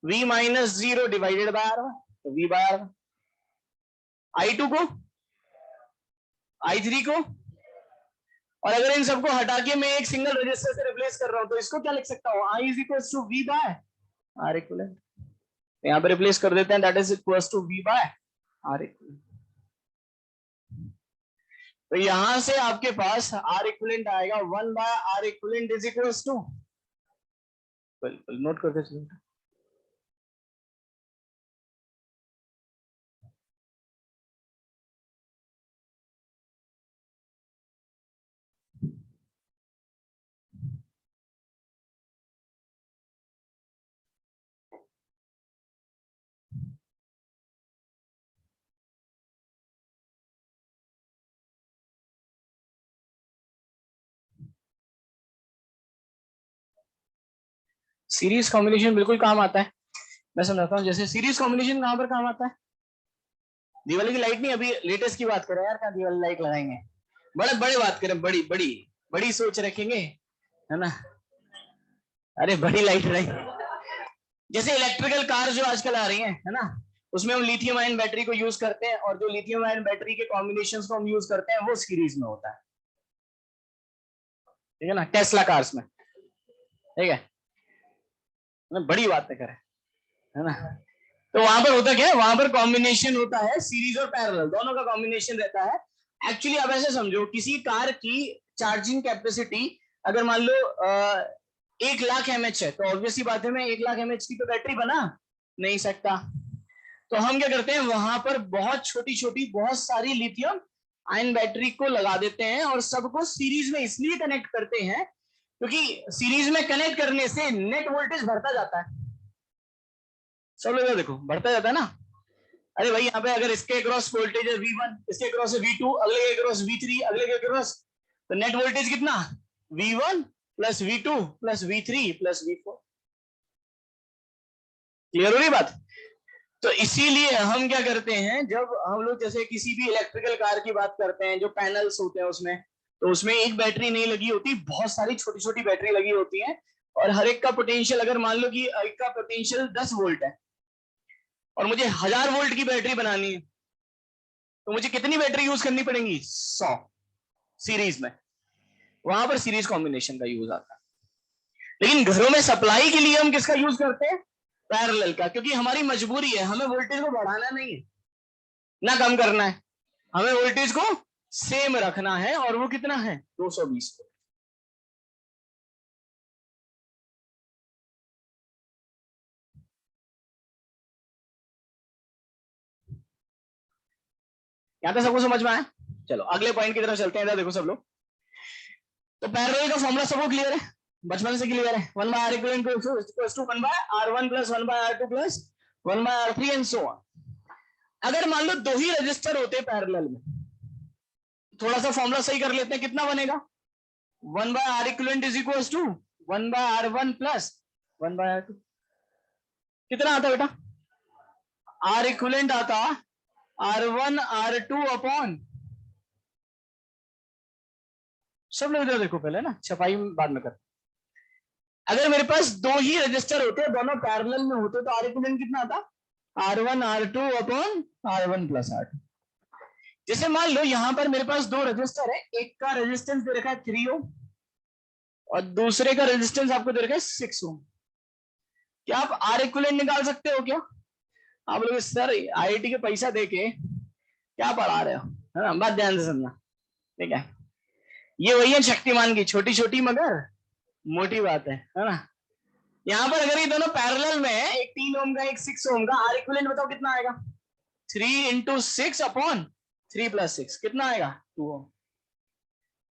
V minus 0 divided by R1, तो V बाय R1। I2 को, I3 को, और अगर इन सबको हटा के मैं एक सिंगल रजिस्टर से रिप्लेस कर रहा हूं तो इसको क्या लिख सकता हूं? I is equal to V by R equivalent. यहां पे रिप्लेस कर देते हैं, that is equal to V by R equivalent. तो यहां से आपके पास R इक्विवेलेंट आएगा 1 by R equivalent is equal to, बिल्कुल नोट करके चलिए, सीरीज कॉम्बिनेशन बिल्कुल काम आता है। मैं समझाता हूँ, जैसे सीरीज कॉम्बिनेशन कहां पर काम आता है? दिवाली की लाइट नहीं, अभी लेटेस्ट की बात करें यार, क्या दिवाली लाइट लगाएंगे? बड़े बड़े बात करें, बड़ी बड़ी बड़ी सोच रखेंगे, है ना? अरे बड़ी लाइट रहेगी। जैसे इलेक्ट्रिकल कार जो आजकल आ रही है ना, उसमें हम लिथियम आयन बैटरी को यूज करते हैं, और जो लिथियम आयन बैटरी के कॉम्बिनेशंस को हम यूज करते हैं वो सीरीज में होता है। ठीक है ना? टेस्ला कार्स में, ठीक है ना? बड़ी बातें करें, है ना? तो वहां पर होता क्या है? वहां पर कॉम्बिनेशन होता है सीरीज और पैरेलल, दोनों का कॉम्बिनेशन रहता है। एक्चुअली आप ऐसे समझो, किसी कार की चार्जिंग कैपेसिटी अगर मान लो 1,00,000 mAh है, तो ऑब्वियसली बात है मैं 1,00,000 mAh की तो बैटरी बना नहीं सकता। तो हम क्या करते हैं, वहां पर बहुत छोटी छोटी बहुत सारी लिथियम आयन बैटरी को लगा देते हैं, और सबको सीरीज में इसलिए कनेक्ट करते हैं क्योंकि सीरीज में कनेक्ट करने से नेट वोल्टेज बढ़ता जाता है। सब लोग देखो बढ़ता जाता है ना। अरे भाई यहाँ पे अगर इसके क्रॉस वोल्टेज है V1, इसके क्रॉस है V2, अगले के क्रॉस V3, अगले के क्रॉस, तो नेट वोल्टेज कितना? V1 plus V2 plus V3 plus V4। Clear हो रही बात? तो इसीलिए हम क्या करते हैं, जब हम लोग जैसे किसी भी इलेक्ट्रिकल कार की बात करते हैं, जो पैनल्स होते हैं उसमें, तो उसमें एक बैटरी नहीं लगी होती, बहुत सारी छोटी छोटी बैटरी लगी होती हैं, और हर एक का पोटेंशियल, अगर मान लो कि एक का पोटेंशियल 10 वोल्ट है और मुझे 1000 वोल्ट की बैटरी बनानी है, तो मुझे कितनी बैटरी यूज करनी पड़ेगी? 100 सीरीज में। वहां पर सीरीज कॉम्बिनेशन का यूज आता है। लेकिन घरों में सप्लाई के लिए हम किसका यूज करते हैं? पैरेलल का, क्योंकि हमारी मजबूरी है, हमें वोल्टेज को बढ़ाना नहीं है ना कम करना है, हमें वोल्टेज को सेम रखना है, और वो कितना है? 220 को। यहां तक सबको समझ में आया? चलो अगले पॉइंट की तरफ चलते हैं। इधर देखो सब लोग, तो पैरेलल का फॉर्मूला सबको क्लियर है? बचपन से क्लियर है? 1/r equal to 1/r1 plus 1/r2 plus 1/r3 and so on. अगर मान लो दो ही रजिस्टर होते पैरेलल में, थोड़ा सा फॉर्मूला सही कर लेते हैं, कितना बनेगा? 1/r equal is equal to 1/r1 plus 1/r2। कितना आता बेटा? आर इक्वलेंट आता R1 R2 अपॉन, सब लोग इधर देखो पहले ना, छपाई बाद में कर। अगर मेरे पास दो ही रजिस्टर होते, दोनों पैरेलल में होते, तो आर इक्वलेंट कितना आता? R1 R2 upon R1 plus R2। जैसे मान लो यहां पर मेरे पास दो रजिस्टर है, एक का रेजिस्टेंस दे रखा है 3 ओम और दूसरे का रेजिस्टेंस आपको दे रखा है 6 ओम। क्या आप आर इक्वलेंट निकाल सकते हो क्या? आप लोग सर आईआईटी के पैसा देके क्या पढ़ा रहे हो, है ना? बात ध्यान से समझना, ठीक है? ये वही है शक्तिमान की छोटी छोटी मगर मोटी बात है ना? यहाँ पर अगर ये दोनों पैरेलल में है, एक 3 ओम का एक 6 ओम का, आर इक्विवेलेंट बताओ कितना आएगा? 3 × 6 अपॉन 3 + 6 कितना आएगा? 2 ओम।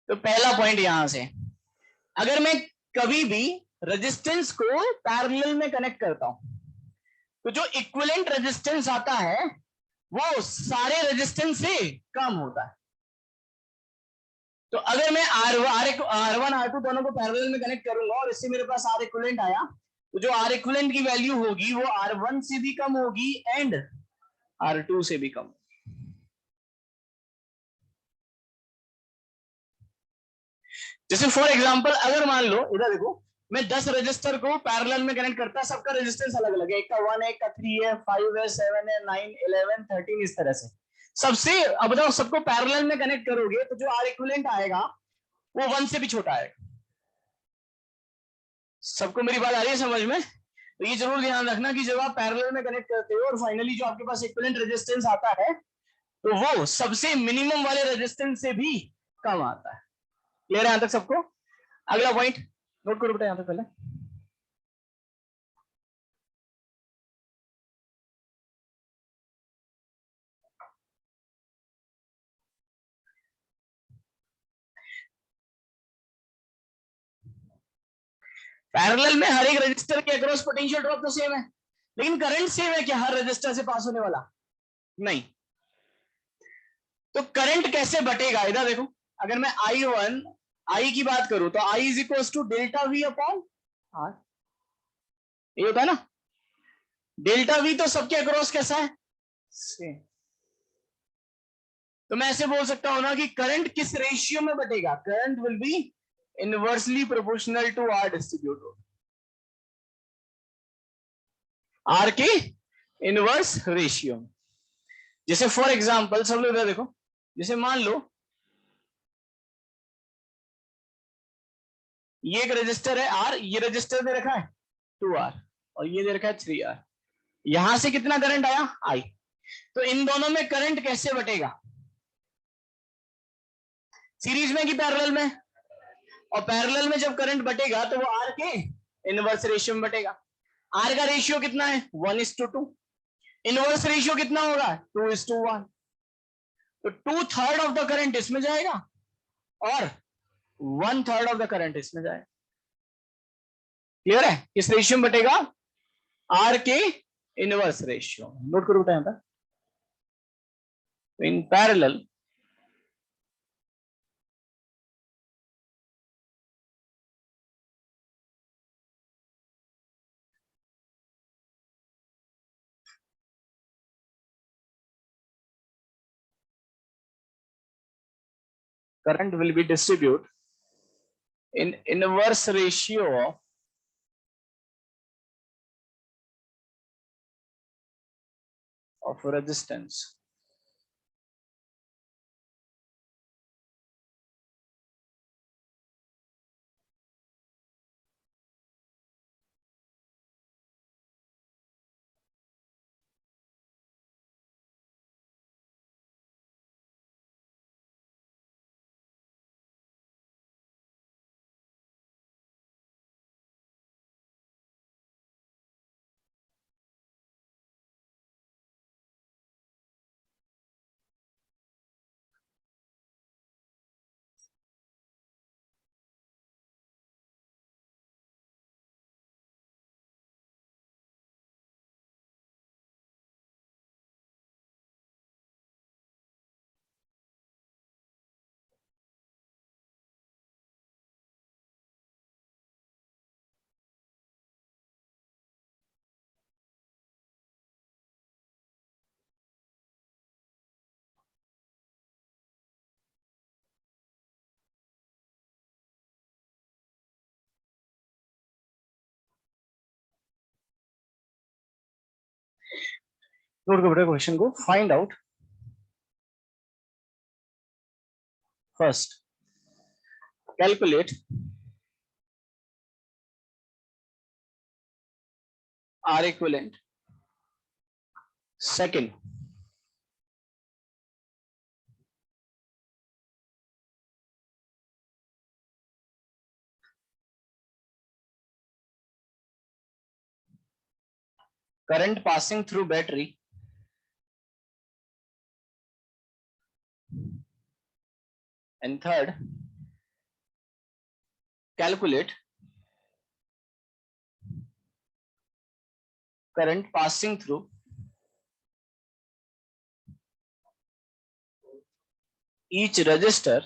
तो पहला पॉइंट यहां से, अगर मैं कभी भी रेजिस्टेंस को पैरेलल में कनेक्ट करता हूं, तो जो इक्विवेलेंट रेजिस्टेंस आता है वो सारे रेजिस्टेंस से कम होता है। तो अगर मैं R1 R2 दोनों को पैरेलल में कनेक्ट करूंगा और इससे मेरे पास आर इक्विवेलेंट आया, तो जो आर इक्विवेलेंट की वैल्यू होगी वो R1 से भी कम होगी एंड R2 से भी कम। जैसे फॉर एग्जांपल अगर मान लो इधर देखो, मैं 10 रजिस्टर को पैरेलल में कनेक्ट करता, सबका रेजिस्टेंस अलग अलग है, एक का 1 है, एक का 3 है, 5 है, 7 है, 9 11 13, इस तरह से सबसे। अब बताओ सबको पैरेलल में कनेक्ट करोगे तो जो आर इक्विवेलेंट आएगा वो 1 से भी छोटा आएगा। सबको मेरी बात आ रही है समझ में? तो ये जरूर ध्यान रखना कि जब आप पैरेलल में कनेक्ट करते हो और फाइनली जो आपके पास इक्विवेलेंट रेजिस्टेंस आता है, तो वो सबसे मिनिमम वाले रेजिस्टेंस से भी कम आता है। क्लियर है यहां तक सबको? अगला पॉइंट नोट करो बेटा यहां तक पहले। पैरेलल में हर एक रजिस्टर के अक्रॉस पोटेंशियल ड्रॉप तो सेम है, लेकिन करंट सेम है क्या हर रजिस्टर से पास होने वाला? नहीं। तो करंट कैसे बटेगा? इधर देखो, अगर मैं आई की बात करूं तो I is equal to delta V upon R, ये होता है ना? डेल्टा वी तो सबके अक्रॉस कैसा है? सेम। तो मैं ऐसे बोल सकता हूं ना कि करंट किस रेशियो में बटेगा? Current will be inversely proportional to R distribute, R के इनवर्स रेशियो। जैसे फॉर एग्जांपल सब लोग देखो, जैसे मान लो ये एक रजिस्टर है आर, ये रजिस्टर दे रखा है 2R और ये दे रखा है 3R। यहां से कितना करंट आया? आई। तो इन दोनों में करंट कैसे बटेगा? सीरीज में कि पैरेलल में? और पैरेलल में जब करंट बटेगा तो वो आर के इनवर्स रेशियो में बटेगा। आर का रेशियो कितना है? 1:2। इनवर्स रेशियो कितना होगा? 2:1। तो 2/3 ऑफ द करंट इसमें जाएगा और 1/3 ऑफ द करंट इसमें जाएगा। क्लियर है? किस रेशियो में बटेगा? आर के इनवर्स रेशियो। नोट करो बेटा यहां पर, in parallel current will be distributed in inverse ratio of resistance. Note करो क्वेश्चन को. Find out first, calculate R equivalent. Second, current passing through battery. And third, calculate current passing through each resistor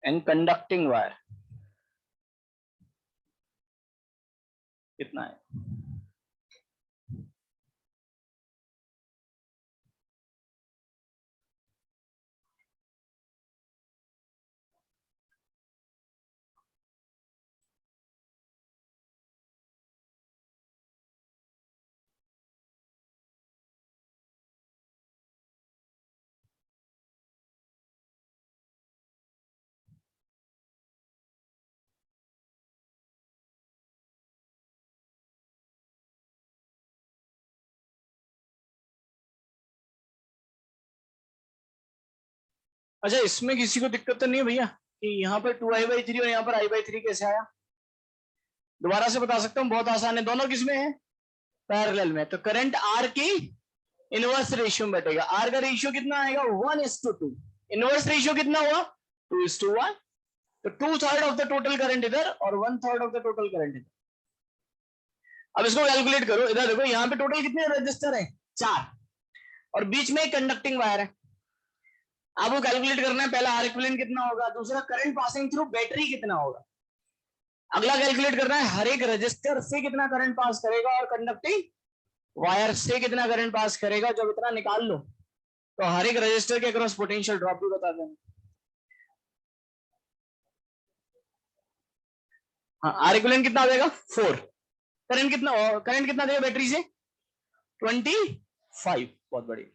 and conducting wire. कितना है? अच्छा, इसमें किसी को दिक्कत तो नहीं है भैया कि यहाँ पर 2i/3 और यहाँ पर i/3 कैसे आया? दोबारा से बता सकता हूँ, बहुत आसान है. दोनों किसमें है? पैरेलल में. तो करंट R की इनवर्स रेशियो में बैठेगा. R का रेशियो कितना आएगा? 1:2. इनवर्स रेशियो कितना हुआ? 2:1. तो 2/3 ऑफ द टोटल करंट इधर और 1/3 ऑफ द टोटल करंट इधर. अब इसको कैलकुलेट करो. इधर देखो, यहाँ पे टोटल कितने रजिस्टर है? 4. और बीच में एक कंडक्टिंग वायर है. आपको कैलकुलेट करना है पहला आर इक्विवेलेंट कितना होगा, दूसरा करंट पासिंग थ्रू बैटरी कितना होगा, अगला कैलकुलेट करना है हर एक रजिस्टर से कितना करंट पास करेगा और कंडक्टिंग वायर से कितना करंट पास करेगा. जब इतना निकाल लो तो हर एक रजिस्टर के अक्रॉस पोटेंशियल ड्रॉप भी बता देना. हाँ, आर इक्विवेलेंट कितना आ जाएगा? 4. करंट कितना देगा बैटरी से? 25. बहुत बढ़िया.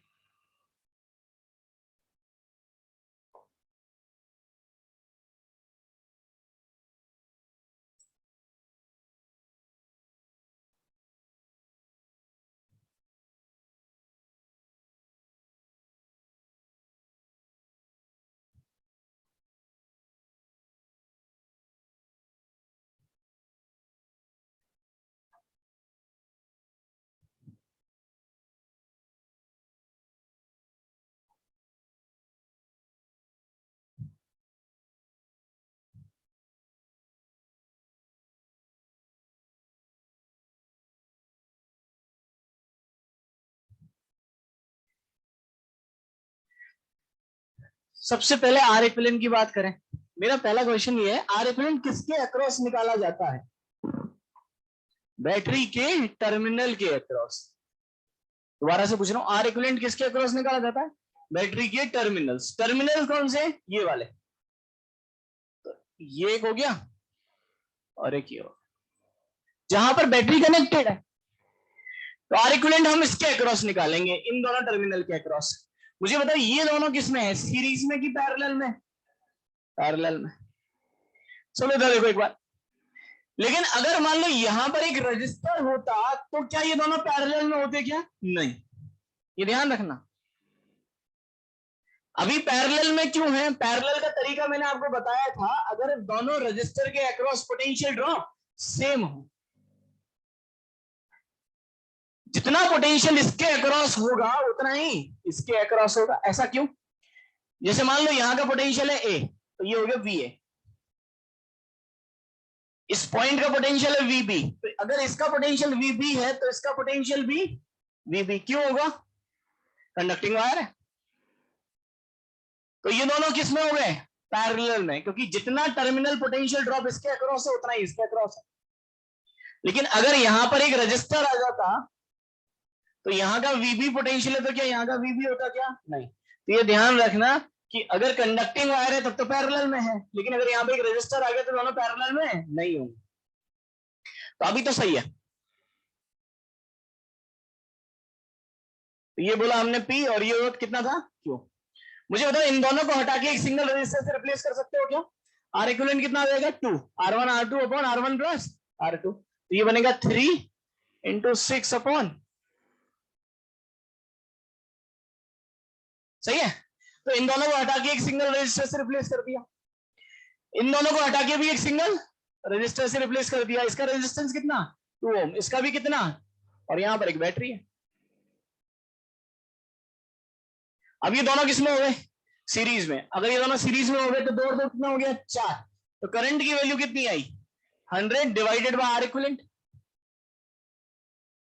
सबसे पहले आर इक्विवेलेंट की बात करें. मेरा पहला क्वेश्चन ये है, आर इक्विवेलेंट किसके अक्रॉस निकाला जाता है? बैटरी के टर्मिनल के अक्रॉस. दोबारा से पूछ रहा हूँ, आर इक्विवेलेंट किसके अक्रॉस निकाला जाता है? बैटरी के टर्मिनल्स। टर्मिनल कौन से? ये वाले। तो ये एक हो गया और एक ये हो, जहां पर बैटरी कनेक्टेड है। तो आर इक्विवेलेंट हम इसके अक्रॉस निकालेंगे, इन दोनों टर्मिनल के अक्रॉस। मुझे बताओ ये दोनों किसमें है, सीरीज में कि पैरेलल में? पैरेलल में। चलो इधर देखो एक बार, लेकिन अगर मान लो यहां पर एक रजिस्टर होता तो क्या ये दोनों पैरेलल में होते क्या? नहीं, ये ध्यान रखना। अभी पैरेलल में क्यों है? पैरेलल का तरीका मैंने आपको बताया था, अगर दोनों रजिस्टर के अक्रॉस पोटेंशियल ड्रॉप सेम हो, जितना पोटेंशियल इसके अक्रॉस होगा उतना ही इसके अक्रॉस होगा। ऐसा क्यों? जैसे मान लो यहां का पोटेंशियल है ए, तो ये हो गया वी ए, इस पॉइंट का पोटेंशियल है वीबी, तो अगर इसका पोटेंशियल वीबी है तो इसका पोटेंशियल भी वीबी। क्यों होगा? कंडक्टिंग वायर है। तो ये दोनों किस में हो गए? पैरेलल में, क्योंकि जितना टर्मिनल पोटेंशियल ड्रॉप इसके अक्रॉस है उतना ही इसके अक्रॉस है। लेकिन अगर यहां पर एक रजिस्टर आ जाता तो यहां का वीबी पोटेंशियल है, तो क्या यहां का वीबी होता क्या? नहीं। तो ये ध्यान रखना कि अगर कंडक्टिंग वायर है तब तो पैरेलल में है, लेकिन अगर यहाँ पे एक रजिस्टर आ गया तो दोनों पैरेलल में नहीं होंगे। तो अभी तो सही है। तो ये बोला हमने पी और ये कितना था? क्यू। मुझे बताओ इन दोनों को हटा के एक सिंगल रजिस्टर से रिप्लेस कर सकते हो क्या? आर इक्विवेलेंट कितना आ जाएगा? 2 R1 R2 upon R1 plus R2। तो ये बनेगा 3 इंटू 6 अपॉन, सही है। तो इन दोनों को हटा के एक सिंगल रजिस्टर से रिप्लेस कर दिया, इन दोनों को हटा के भी एक सिंगल रजिस्टर से रिप्लेस कर दिया। इसका रेजिस्टेंस कितना? 2 ओम, इसका भी कितना, और यहां पर एक बैटरी है। अब ये दोनों किसमें हो गए? सीरीज में। अगर ये दोनों सीरीज में हो गए तो दो और दो कितना हो गया? 4। तो करंट की वैल्यू कितनी आई? 100 divided by R equivalent,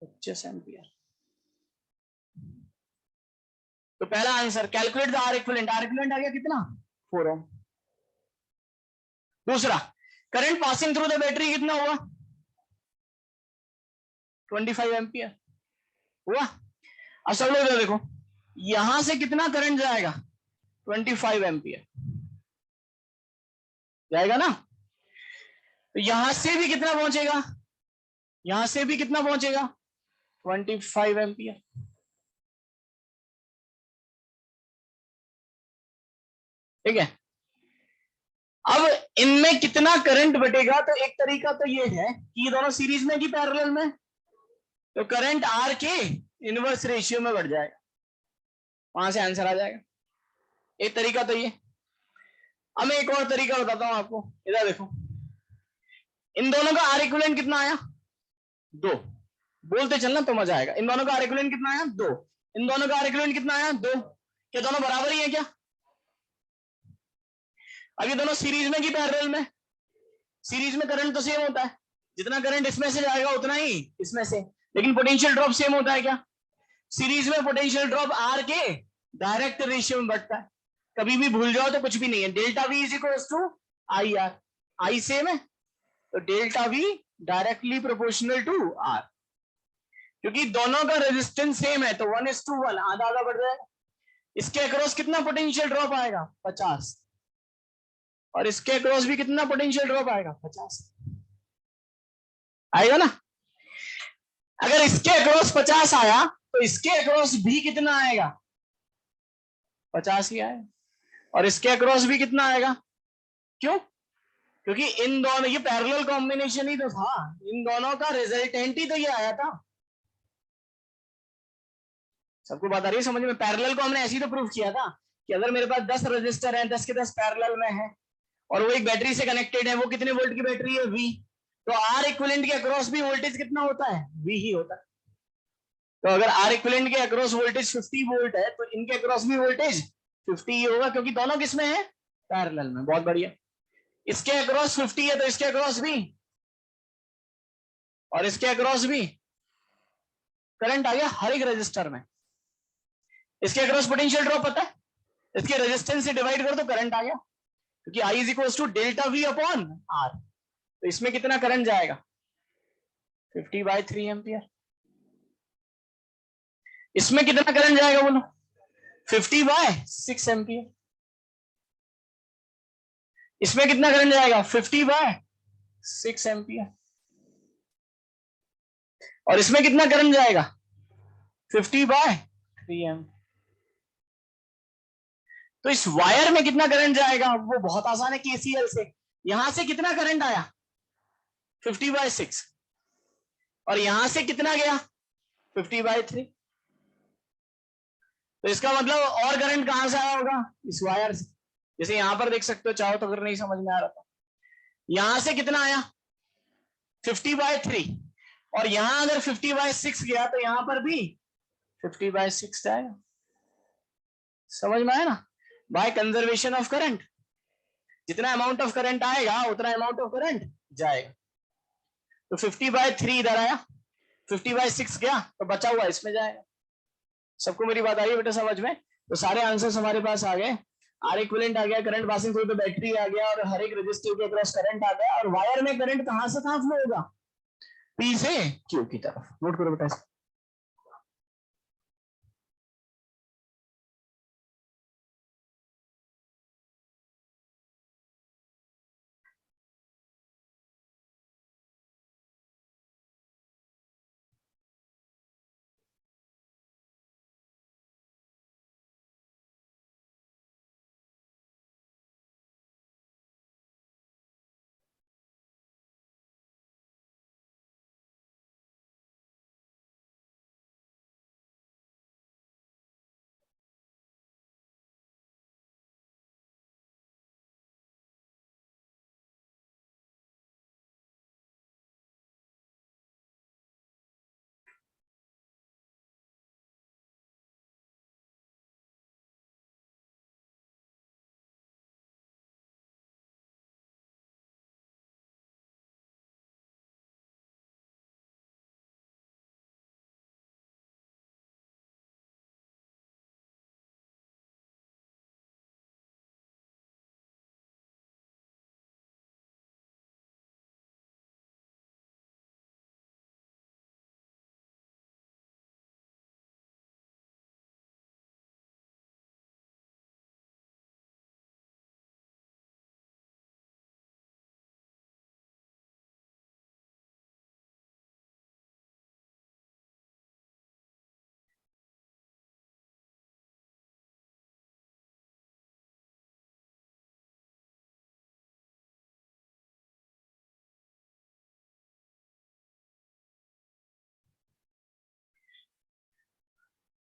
25 ampere. तो पहला answer, calculate the R equivalent. R equivalent आ गया कितना? 4 ओम। दूसरा, current passing through the battery कितना हुआ? 25 एम्पियर हुआ। अब सब लोग देखो, यहां से कितना करंट जाएगा? 25 एम्पियर जाएगा ना। तो यहां से भी कितना पहुंचेगा? यहां से भी कितना पहुंचेगा? 25 एम्पियर। ठीक है। अब इनमें कितना करंट बटेगा? तो एक तरीका तो ये है कि ये दोनों सीरीज में कि पैरेलल में, तो करंट आर के इनवर्स रेशियो में बढ़ जाएगा, वहां से आंसर आ जाएगा। एक तरीका तो ये। अब मैं एक और तरीका बताता हूं आपको, इधर देखो, इन दोनों का आर इक्विवेलेंट कितना आया? 2। बोलते चलना तो मजा आएगा। इन दोनों का आर इक्विवेलेंट कितना आया? 2। इन दोनों का आर इक्विवेलेंट कितना आया? 2। क्या दोनों बराबर ही है क्या? अब ये दोनों सीरीज में कि पैरेलल में? सीरीज में करंट तो सेम होता है, जितना करंट इसमें से जाएगा उतना ही इसमें से, लेकिन पोटेंशियल ड्रॉप सेम होता है क्या? सीरीज में पोटेंशियल ड्रॉप आर के डायरेक्ट रेशियो में बढ़ता है। कभी भी भूल जाओ तो कुछ भी नहीं है। Delta V is equal to I R, I same है तो delta V directly proportional to R, क्योंकि दोनों का रेजिस्टेंस सेम है तो 1:1, आधा आधा बढ़ जाएगा। इसके अक्रॉस कितना पोटेंशियल ड्रॉप आएगा? 50। और इसके अक्रॉस भी कितना पोटेंशियल ड्रॉप आएगा? 50 आएगा ना। अगर इसके अक्रॉस 50 आया तो इसके अक्रॉस भी कितना आएगा? 50 ही आएगा। और इसके अक्रॉस भी कितना आएगा? क्यों? क्योंकि इन दोनों, ये पैरेलल कॉम्बिनेशन ही तो था, इन दोनों का रिजल्टेंट ही तो ये आया था। सबको बात आ रही है समझ में? पैरेलल को हमने ऐसे ही तो प्रूफ किया था कि अगर मेरे पास 10 रजिस्टर हैं, 10 के 10 पैरेलल में है और वो एक बैटरी से कनेक्टेड है, वो कितने वोल्ट की बैटरी है? V। तो आर इक्विवेलेंट के अक्रॉस भी वोल्टेज कितना होता है? V ही होता है। तो अगर आर इक्विवेलेंट के अक्रॉस वोल्टेज 50 वोल्ट है तो इनके अक्रॉस भी वोल्टेज 50 ही होगा, क्योंकि दोनों किसमें है? पैरेलल में। बहुत बढ़िया। इसके अक्रॉस 50 है तो इसके अक्रॉस भी, और इसके अक्रॉस भी करंट आ गया हर एक रजिस्टर में। इसके अक्रॉस पोटेंशियल ड्रॉप पता है, इसके रेजिस्टेंस से डिवाइड कर दो, करंट आ गया, क्योंकि I is equal to delta V upon R. तो इसमें कितना करंट जाएगा? 50/3 एम्पियर। इसमें कितना करंट जाएगा बोलो? 50/6 एम्पियर। इसमें कितना करंट जाएगा? 50/6 एम्पियर। और इसमें कितना करंट जाएगा? 50/3 एम। तो इस वायर में कितना करंट जाएगा वो बहुत आसान है, केसीएल से। यहां से कितना करंट आया? 50/6। और यहां से कितना गया? 50/3। तो इसका मतलब और करंट कहां से आया होगा? इस वायर से। जैसे यहां पर देख सकते हो, चाहो तो, अगर नहीं समझ में आ रहा था, यहां से कितना आया? 50/3। और यहां अगर 50/6 गया तो यहां पर भी 50/6 जाएगा। समझ में आया ना? बाय कंजर्वेशन ऑफ करंट, जितना अमाउंट ऑफ करंट आएगा उतना अमाउंट ऑफ करंट जाएगा। तो 50/3 इधर आया, 50/6 गया तो बचा हुआ इसमें जाएगा। सबको मेरी बात आई है बेटा समझ में? तो सारे आंसर्स हमारे पास आ गए। आर इक्विवेलेंट आ गया, current passing through the battery आ गया, और हर एक रेजिस्टर के अक्रॉस करंट आ गया। और वायर में करंट कहां से कहां फ्लो होगा? पी से क्यू की तरफ। नोट करो बेटा इसको।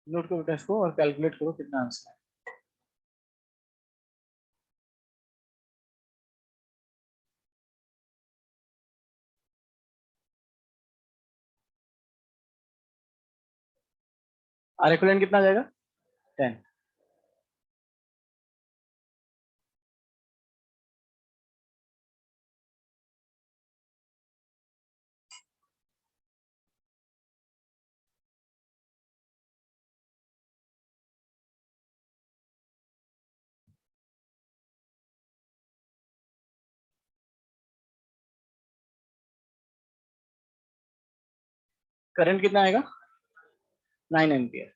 नोट करो बेटा इसको और कैलकुलेट करो कितना आंसर है। आर इक्विवेलेंट कितना जाएगा? 10। करंट कितना आएगा? 9 एम्पियर।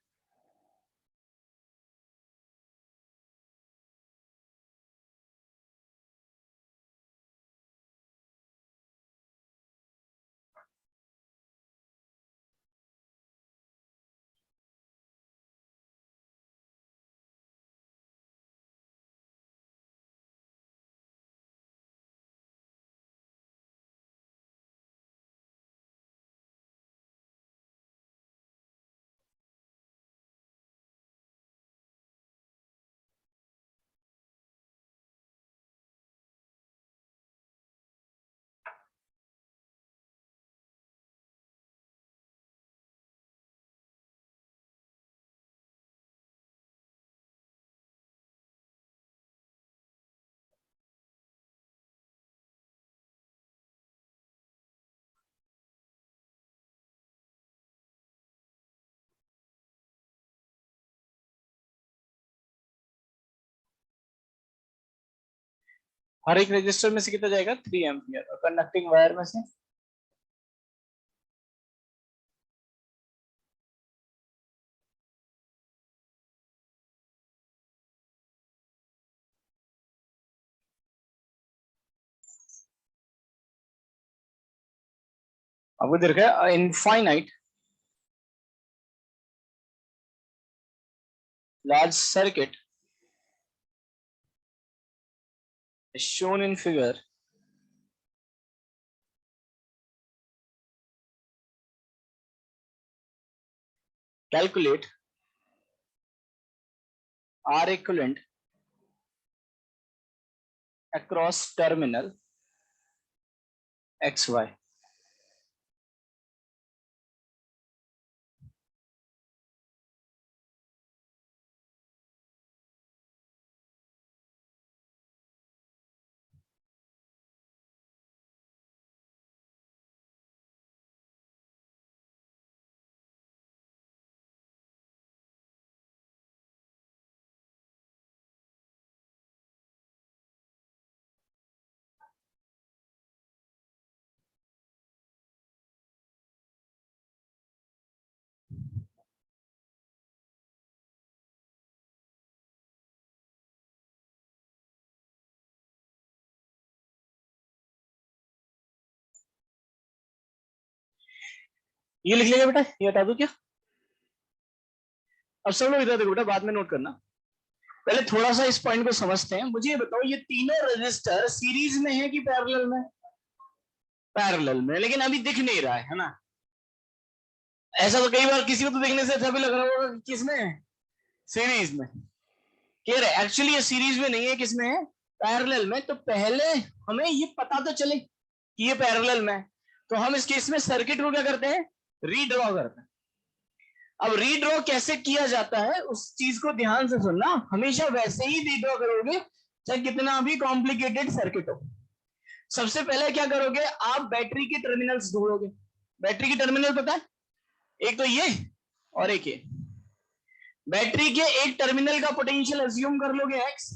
हर एक रजिस्टर में से कितना जाएगा? 3 एम्पियर। और कंडक्टिंग वायर में से आपको दिख रहा है infinite large circuit is shown in figure. Calculate R equivalent across terminal XY. ये लिख लेगा बेटा, ये हटा दो क्या? अब सब लोग इधर देखो बेटा, बाद में नोट करना। पहले थोड़ा सा इस पॉइंट को समझते हैं। मुझे ये बताओ, ये तीनों रजिस्टर सीरीज में है कि पैरेलल में? पैरेलल में, लेकिन अभी दिख नहीं रहा है ना? ऐसा तो कई बार किसी को तो देखने से अच्छा भी लग रहा होगा कि किसमें है, सीरीज में। क्लियर है? एक्चुअली ये सीरीज में नहीं है, किसमें है? पैरेलल में। तो पहले हमें ये पता तो चले कि ये पैरेलल में है, तो हम इस केस में सर्किट को क्या करते हैं? रीड्रॉ करते हैं। अब रीड्रॉ कैसे किया जाता है उस चीज को ध्यान से सुनना। हमेशा वैसे ही रीड्रॉ करोगे चाहे कितना भी कॉम्प्लिकेटेड सर्किट हो। सबसे पहले क्या करोगे, आप बैटरी के टर्मिनल्स ढूंढोगे। बैटरी की टर्मिनल पता है? एक तो ये और एक ये। बैटरी के एक टर्मिनल का पोटेंशियल अज्यूम कर लोगे एक्स,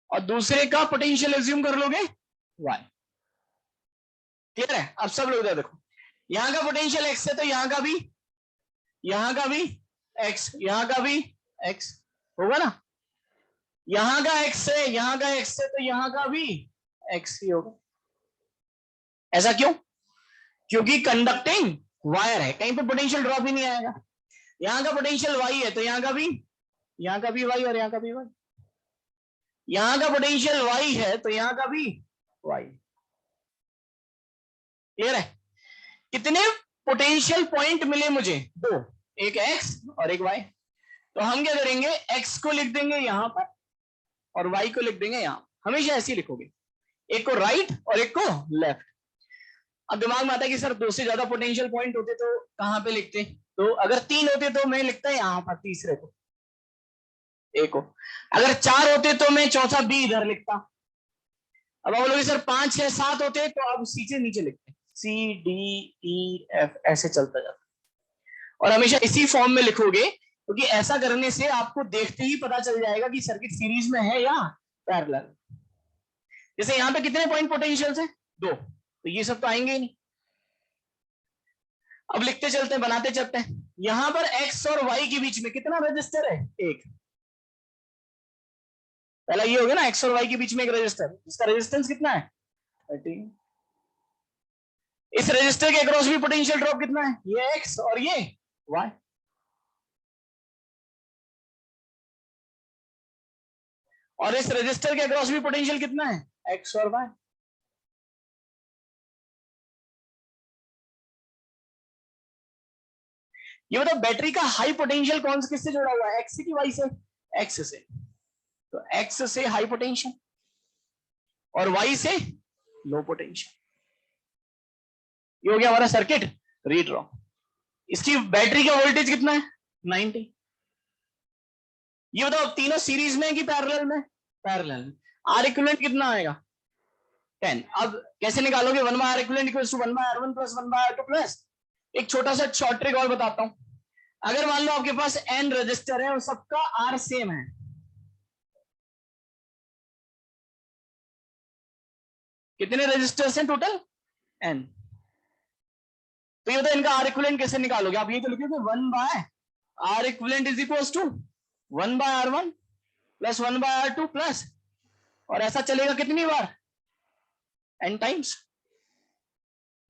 और दूसरे का पोटेंशियल अज्यूम कर लोगे वाई। क्लियर है? अब सब लोग देखो, यहां का पोटेंशियल एक्स है तो यहां का भी एक्स, यहां का भी एक्स होगा ना? यहां का एक्स है, यहां का एक्स है, तो यहां का भी एक्स ही होगा। ऐसा क्यों? क्योंकि कंडक्टिंग वायर है, कहीं पे पोटेंशियल ड्रॉप ही नहीं आएगा। यहां का पोटेंशियल वाई है तो यहां का भी वाई और यहां का भी वाई। यहां का पोटेंशियल वाई है तो यहां का भी वाई। क्लियर है? कितने पोटेंशियल पॉइंट मिले मुझे? दो, एक एक्स और एक वाई। तो हम क्या करेंगे, एक्स को लिख देंगे यहां पर और वाई को लिख देंगे यहां। हमेशा ऐसे ही लिखोगे, एक को राइट और एक को लेफ्ट। अब दिमाग में आता है कि सर दो से ज्यादा पोटेंशियल पॉइंट होते तो कहां पे लिखते? तो अगर तीन होते तो मैं लिखता यहां पर तीसरे को, ए को। अगर चार होते तो मैं चौथा बी इधर लिखता। अब आप बोलोगे सर 5 6 7 होते तो आप सीधे नीचे लिखते, सी डी ई एफ, ऐसे चलता जाता। और हमेशा इसी फॉर्म में लिखोगे, क्योंकि ऐसा करने से आपको देखते ही पता चल जाएगा कि सर्किट सीरीज में है या पैरेलल। जैसे यहाँ पे कितने पॉइंट पोटेंशियल है? दो, तो ये सब तो आएंगे ही नहीं। अब लिखते चलते हैं, बनाते चलते हैं। यहां पर एक्स और वाई के बीच में कितना रजिस्टर है? एक। पहला ये हो गया ना, एक्स और वाई के बीच में एक रजिस्टर, इसका रेजिस्टेंस कितना है? 30। इस रजिस्टर के अक्रॉस भी पोटेंशियल ड्रॉप कितना है? ये एक्स और ये वाई। और इस रजिस्टर के अक्रॉस भी पोटेंशियल कितना है? एक्स और वाई। ये मतलब बैटरी का हाई पोटेंशियल कौन से किससे जुड़ा हुआ है? एक्स की वाई से? एक्स से। तो एक्स से हाई पोटेंशियल और वाई से लो पोटेंशियल। ये हो गया हमारा सर्किट रीड्रॉ। इसकी बैटरी का वोल्टेज कितना है? 90। ये बताओ तीनों सीरीज में कि पैरेलल में? पैरेलल। आर इक्विवेलेंट कितना आएगा? 10। अब कैसे निकालोगे? 1 by R equivalent equals to 1 by R one plus 1 by R two plus. एक छोटा सा शॉर्ट ट्रिक और बताता हूं। अगर मान लो आपके पास एन रजिस्टर है और सबका आर सेम है, कितने रजिस्टर्स हैं टोटल? एन। तो ये बताओ इनका आर इक्विवेलेंट कैसे निकालोगे? आप ये तो लिखोगे 1 by R equivalent is equals to 1 by R one plus 1 by R two plus, और ऐसा चलेगा कितनी बार? N times.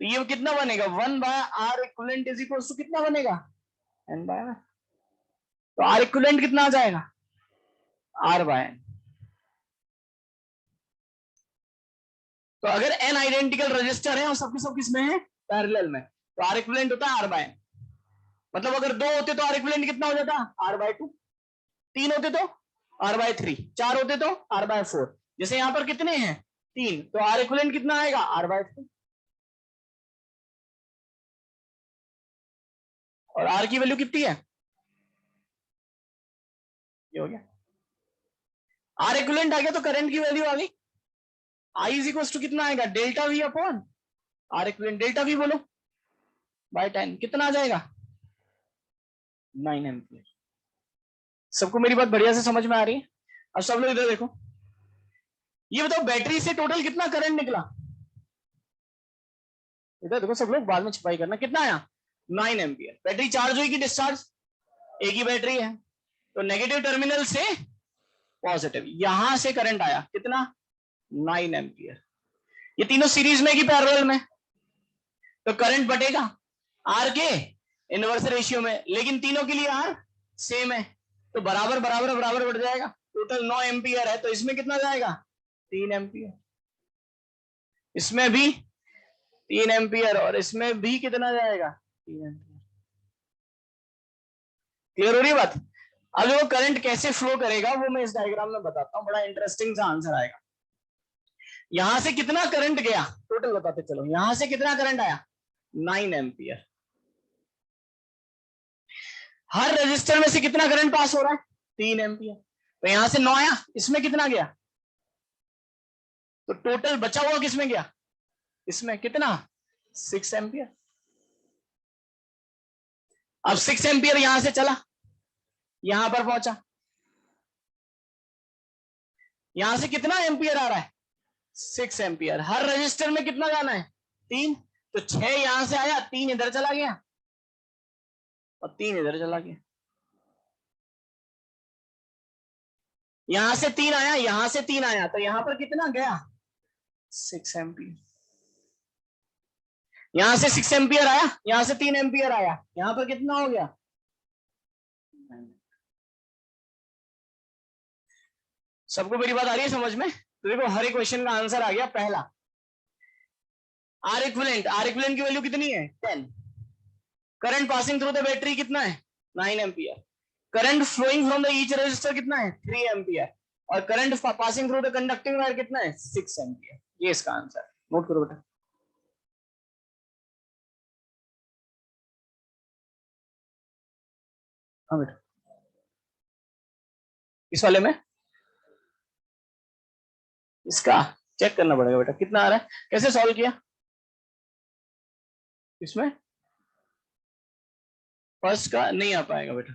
तो ये कितना बनेगा 1/R equivalent is equal to कितना बनेगा N/R। तो R इक्विवेलेंट कितना आ जाएगा R/N। तो अगर n आइडेंटिकल रजिस्टर है और सबके सब किसमें है पैरेलल में, तो R इक्विवेलेंट होता है R/N। मतलब अगर 2 होते तो R इक्विवेलेंट कितना हो जाता R/2, 3 होते तो R/3, 4 होते तो R/4। जैसे यहां पर कितने हैं 3, तो R इक्विवेलेंट कितना आएगा R/3। और R की वैल्यू कितनी है, ये हो गया R इक्विवेलेंट आ गया। तो करंट की वैल्यू आ गई I इज इक्वल टू कितना आएगा delta V upon R equivalent. Delta V बोलो बाय 10 कितना आ जाएगा 9 एम्पियर। सबको मेरी बात बढ़िया से समझ में आ रही है। अब सब लोग इधर देखो, ये बताओ बैटरी से टोटल कितना करंट निकला। इधर देखो सब लोग, बाद में छपाई करना। कितना आया 9 एम्पियर। बैटरी चार्ज हुई कि डिस्चार्ज, एक ही बैटरी है तो नेगेटिव टर्मिनल से पॉजिटिव, यहां से करंट आया कितना 9 एम्पियर। ये तीनों सीरीज में कि पैरेलल में, तो करंट बटेगा आर के इनवर्स रेशियो में, लेकिन तीनों के लिए आर सेम है तो बराबर बराबर बराबर बढ़ जाएगा। टोटल 9 एम्पियर है तो इसमें कितना जाएगा 3 एम्पियर, इसमें भी 3 एम्पियर और इसमें भी कितना जाएगा 3 एम्पियर। क्लियर हो रही है बात। अब वो करंट कैसे फ्लो करेगा वो मैं इस डायग्राम में बताता हूं, बड़ा इंटरेस्टिंग सा आंसर आएगा। यहां से कितना करंट गया टोटल बताते चलो, यहां से कितना करंट आया 9 एम्पियर। हर रजिस्टर में से कितना करंट पास हो रहा है 3 एम्पियर। तो यहां से 9 आया, इसमें कितना गया, तो टोटल बचा हुआ किसमें गया, इसमें कितना 6 एम्पियर। अब 6 एम्पियर यहां से चला, यहां पर पहुंचा, यहां से कितना एम्पियर आ रहा है 6 एम्पियर। हर रजिस्टर में कितना जाना है 3, तो 6 यहां से आया, 3 इधर चला गया और 3 इधर चला गया। यहां से 3 आया, यहां से 3 आया, तो यहां पर कितना गया 6 एम्पियर। यहां से 6 एम्पियर आया, यहां से 3 एम्पियर आया, यहां पर कितना हो गया। सबको मेरी बात आ रही है समझ में। तो देखो हर एक क्वेश्चन का आंसर आ गया। पहला आर इक्विवेलेंट की वैल्यू कितनी है 10। Current passing through the battery कितना है 9 ampere. Current flowing from the each resistor कितना है 3 एम्पियर। और current passing through the conducting wire कितना है 6 एम्पियर। ये इसका आंसर, नोट करो बेटा। हाँ बेटा, इस वाले में इसका चेक करना पड़ेगा बेटा कितना आ रहा है, कैसे सॉल्व किया इसमें। फर्स्ट का नहीं आ पाएगा बेटा,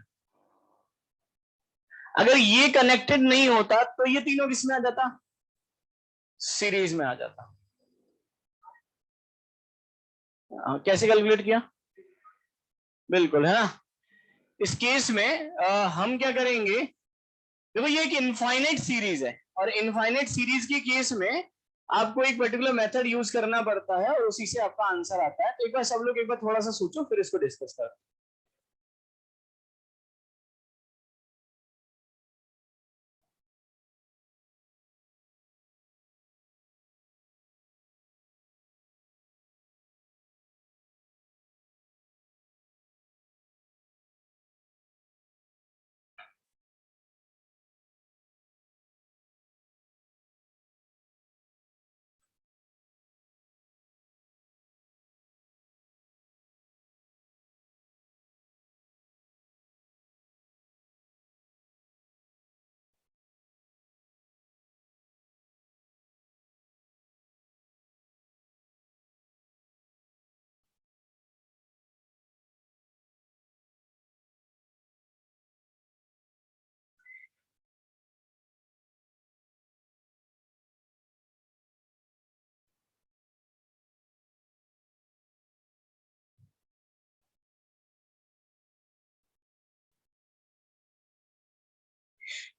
अगर ये कनेक्टेड नहीं होता तो ये तीनों किसमें आ जाता सीरीज में आ जाता। कैसे कैलकुलेट किया, बिल्कुल है ना। इस केस में हम क्या करेंगे, देखो ये एक इनफाइनाइट सीरीज है और इनफाइनाइट सीरीज के केस में आपको एक पर्टिकुलर मेथड यूज करना पड़ता है और उसी से आपका आंसर आता है। तो एक बार सब लोग एक बार थोड़ा सा सोचो फिर इसको डिस्कस करो।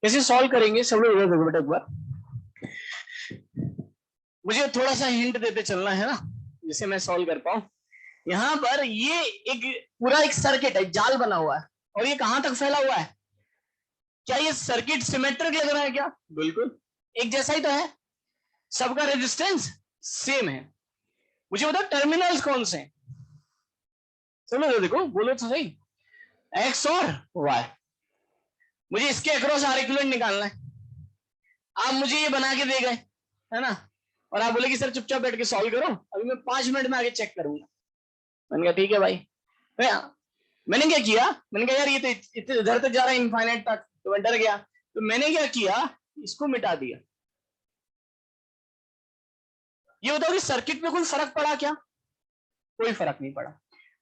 कैसे सॉल्व करेंगे सब लोग इधर देखो बेटा एक बार, मुझे थोड़ा सा हिंट देते चलना है ना। जिसे मैं सॉल्व कर पाऊं। यहां पर ये एक पूरा एक सर्किट है, जाल बना हुआ है, और ये कहां तक फैला हुआ है? क्या ये सर्किट सिमेट्रिक लग रहा है क्या? बिल्कुल एक जैसा ही तो है, सबका रेजिस्टेंस सेम है। मुझे बताओ टर्मिनल्स कौन से हैं? चलो तो देखो, बोलो तो सही, एक्स और वाई। मुझे इसके अक्रॉस आर इक्विवेलेंट निकालना है। आप मुझे ये बना के दे गए, है ना, और आप बोले कि सर चुपचाप बैठ के सॉल्व करो, अभी मैं 5 मिनट में आगे चेक करूंगा। मैंने कहा ठीक है भाई। मैंने क्या किया, मैंने कहा यार ये तो इधर तक जा रहा है इनफाइनाइट तक, तो मैं डर गया। तो मैंने क्या किया, इसको मिटा दिया। ये बताओ कि सर्किट में कोई फर्क पड़ा क्या? कोई फर्क नहीं पड़ा,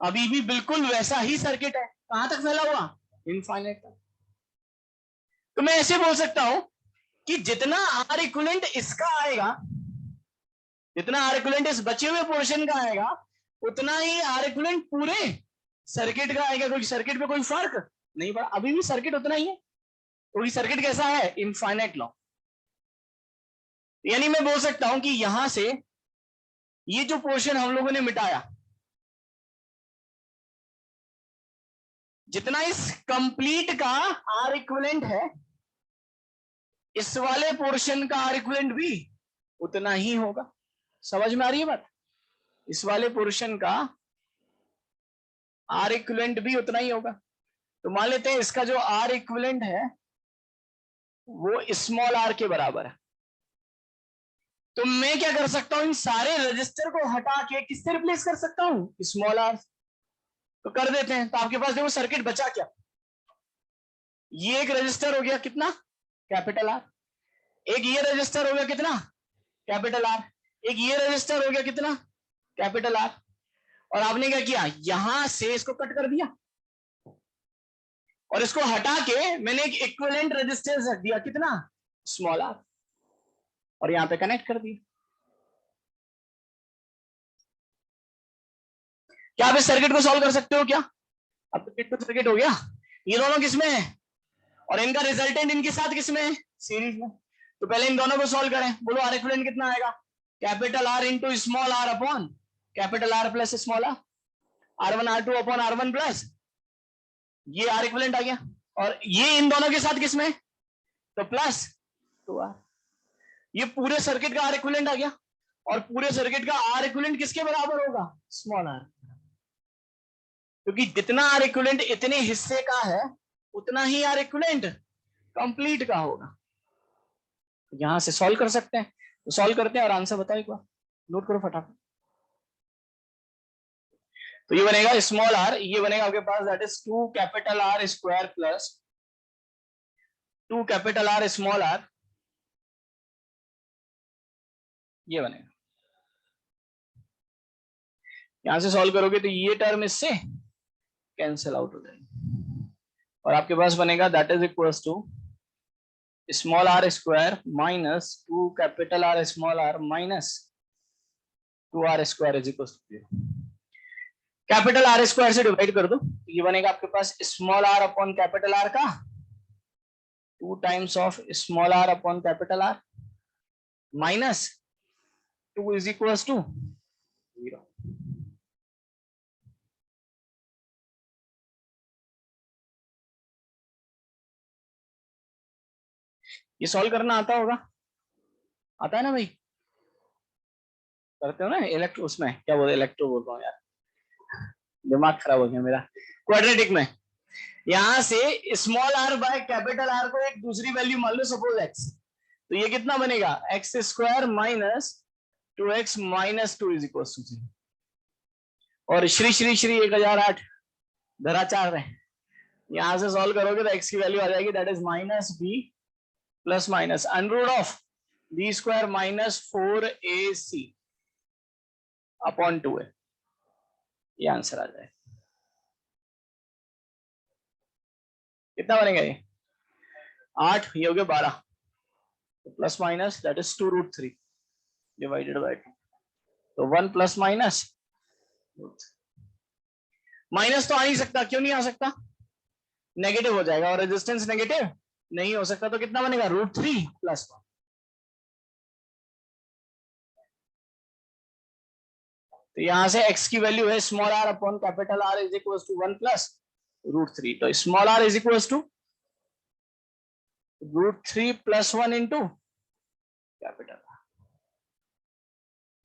अभी भी बिल्कुल वैसा ही सर्किट है। कहां तक फैला हुआ? इनफाइनाइट तक। तो मैं ऐसे बोल सकता हूं कि जितना आर इक्विवेलेंट इसका आएगा, जितना आर इक्विवेलेंट इस बचे हुए पोर्शन का आएगा, उतना ही आर इक्विवेलेंट पूरे सर्किट का आएगा, क्योंकि सर्किट में कोई फर्क नहीं पड़ा, अभी भी सर्किट उतना ही है, क्योंकि सर्किट कैसा है? Infinite law. यानी मैं बोल सकता हूं कि यहां से ये जो पोर्शन हम लोगों ने मिटाया, जितना इस कंप्लीट का आर इक्विवेलेंट है, इस वाले पोर्शन का आर इक्विवेलेंट भी उतना ही होगा। समझ में आ रही है बात? इस वाले पोर्शन का आर इक्विवेलेंट भी उतना ही होगा। तो मान लेते हैं इसका जो आर इक्विवेलेंट है वो स्मॉल आर के बराबर है। तो मैं क्या कर सकता हूं, इन सारे रजिस्टर को हटा के किससे रिप्लेस कर सकता हूं? Small R. तो कर देते हैं। तो आपके पास देखो सर्किट बचा क्या, ये एक रजिस्टर हो गया कितना? Capital R. एक ये रजिस्टर हो गया कितना? Capital R. एक ये रजिस्टर हो गया कितना? Capital R. और आपने क्या किया, यहां से इसको कट कर दिया, और इसको हटा के मैंने एक इक्विवेलेंट रेजिस्टेंस रख दिया कितना? स्मॉल आर, और यहां पे कनेक्ट कर दिया। क्या आप इस सर्किट को सॉल्व कर सकते हो क्या? अब तो सर्किट हो गया। ये दोनों किसमें है, और इनका रिजल्टेंट इनके साथ किसमें है? सीरीज में। तो पहले इन दोनों को सॉल्व करें। बोलो आर इक्विवेलेंट कितना आएगा? Capital R into small R upon capital R plus small R, R1 R2 upon R1 plus, ये आर इक्विवेलेंट आ गया। और ये इन दोनों के साथ किसमें? तो प्लस 2R। ये पूरे सर्किट का आर इक्विवेलेंट आ गया, और पूरे सर्किट का आर इक्विवेलेंट किसके बराबर होगा? Small R. क्योंकि जितना आर इक्विवेलेंट इतने हिस्से का है, उतना ही आर इक्विवेलेंट कंप्लीट का होगा। यहां से सॉल्व कर सकते हैं। तो सॉल्व करते हैं और आंसर बताओ एक बार, नोट करो फटाफट। तो ये बनेगा स्मॉल आर, ये बनेगा आपके पास that is 2 capital R square plus 2 capital R small R, ये बनेगा। यहां से सॉल्व करोगे तो ये टर्म इससे कैंसिल आउट हो जाएगी, और आपके पास बनेगा that is equals to small R square minus 2 capital R small R minus 2R square is equals to 0। Capital R square से डिवाइड कर दो, ये बनेगा आपके पास small R upon capital R का 2 times of small R upon capital R minus 2 is equals to 0। ये solve करना आता होगा, आता है ना भाई? करते हो ना इलेक्ट्रो, उसमें क्या बोलते, इलेक्ट्रो बोल रहा हूँ यार, दिमाग खराब हो गया मेरा। क्वाड्रेटिक में यहां से small R by capital R को एक दूसरी वैल्यू मान लो, सपोज एक्स, तो ये कितना बनेगा? X square minus 2x minus 2 is equal to 0। और श्री श्री श्री 1008 धराचार है। यहां से सॉल्व करोगे तो x की वैल्यू आ जाएगी that is minus B plus minus under of B square minus 4ac upon 2 है। ये आंसर आ जाए। कितना बनेगा ये? 8, ये हो गया 12, plus minus that is 2√3 divided by 2, तो 1 प्लस माइनस, माइनस तो आ नहीं सकता, क्यों नहीं आ सकता? नेगेटिव हो जाएगा, और रेजिस्टेंस नेगेटिव नहीं हो सकता, तो कितना बनेगा? √3 प्लस 1। तो यहां से x की वैल्यू है small r upon capital R is equal to 1 plus √3। तो small r is equal to √3 plus 1 into capital R।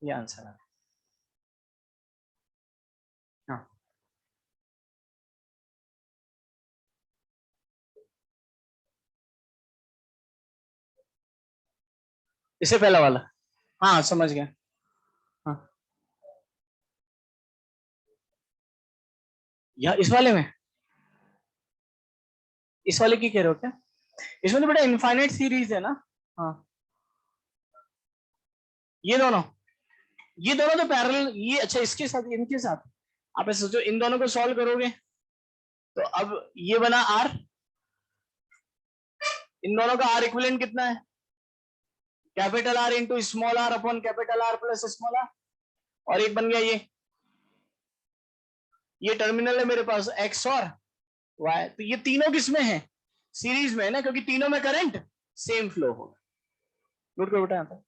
ये आंसर है। हाँ, इससे पहला वाला। हाँ समझ गया। हाँ, या इस वाले में, इस वाले की कह रहे हो क्या? इसमें तो बेटा इनफाइनाइट सीरीज है ना। हाँ, ये दोनों, ये दोनों तो पैरेलल, ये अच्छा इसके साथ इनके साथ आप ऐसे सोचो, इन दोनों को सॉल्व करोगे तो अब ये बना R, इन दोनों का R इक्विवेलेंट कितना है? Capital R into small r upon capital R plus small r। और एक बन गया ये टर्मिनल है मेरे पास x और y। तो ये तीनों किसमें है? सीरीज में है ना, क्योंकि तीनों में करंट सेम फ्लो होगा। नोट करो बेटा यहाँ पर।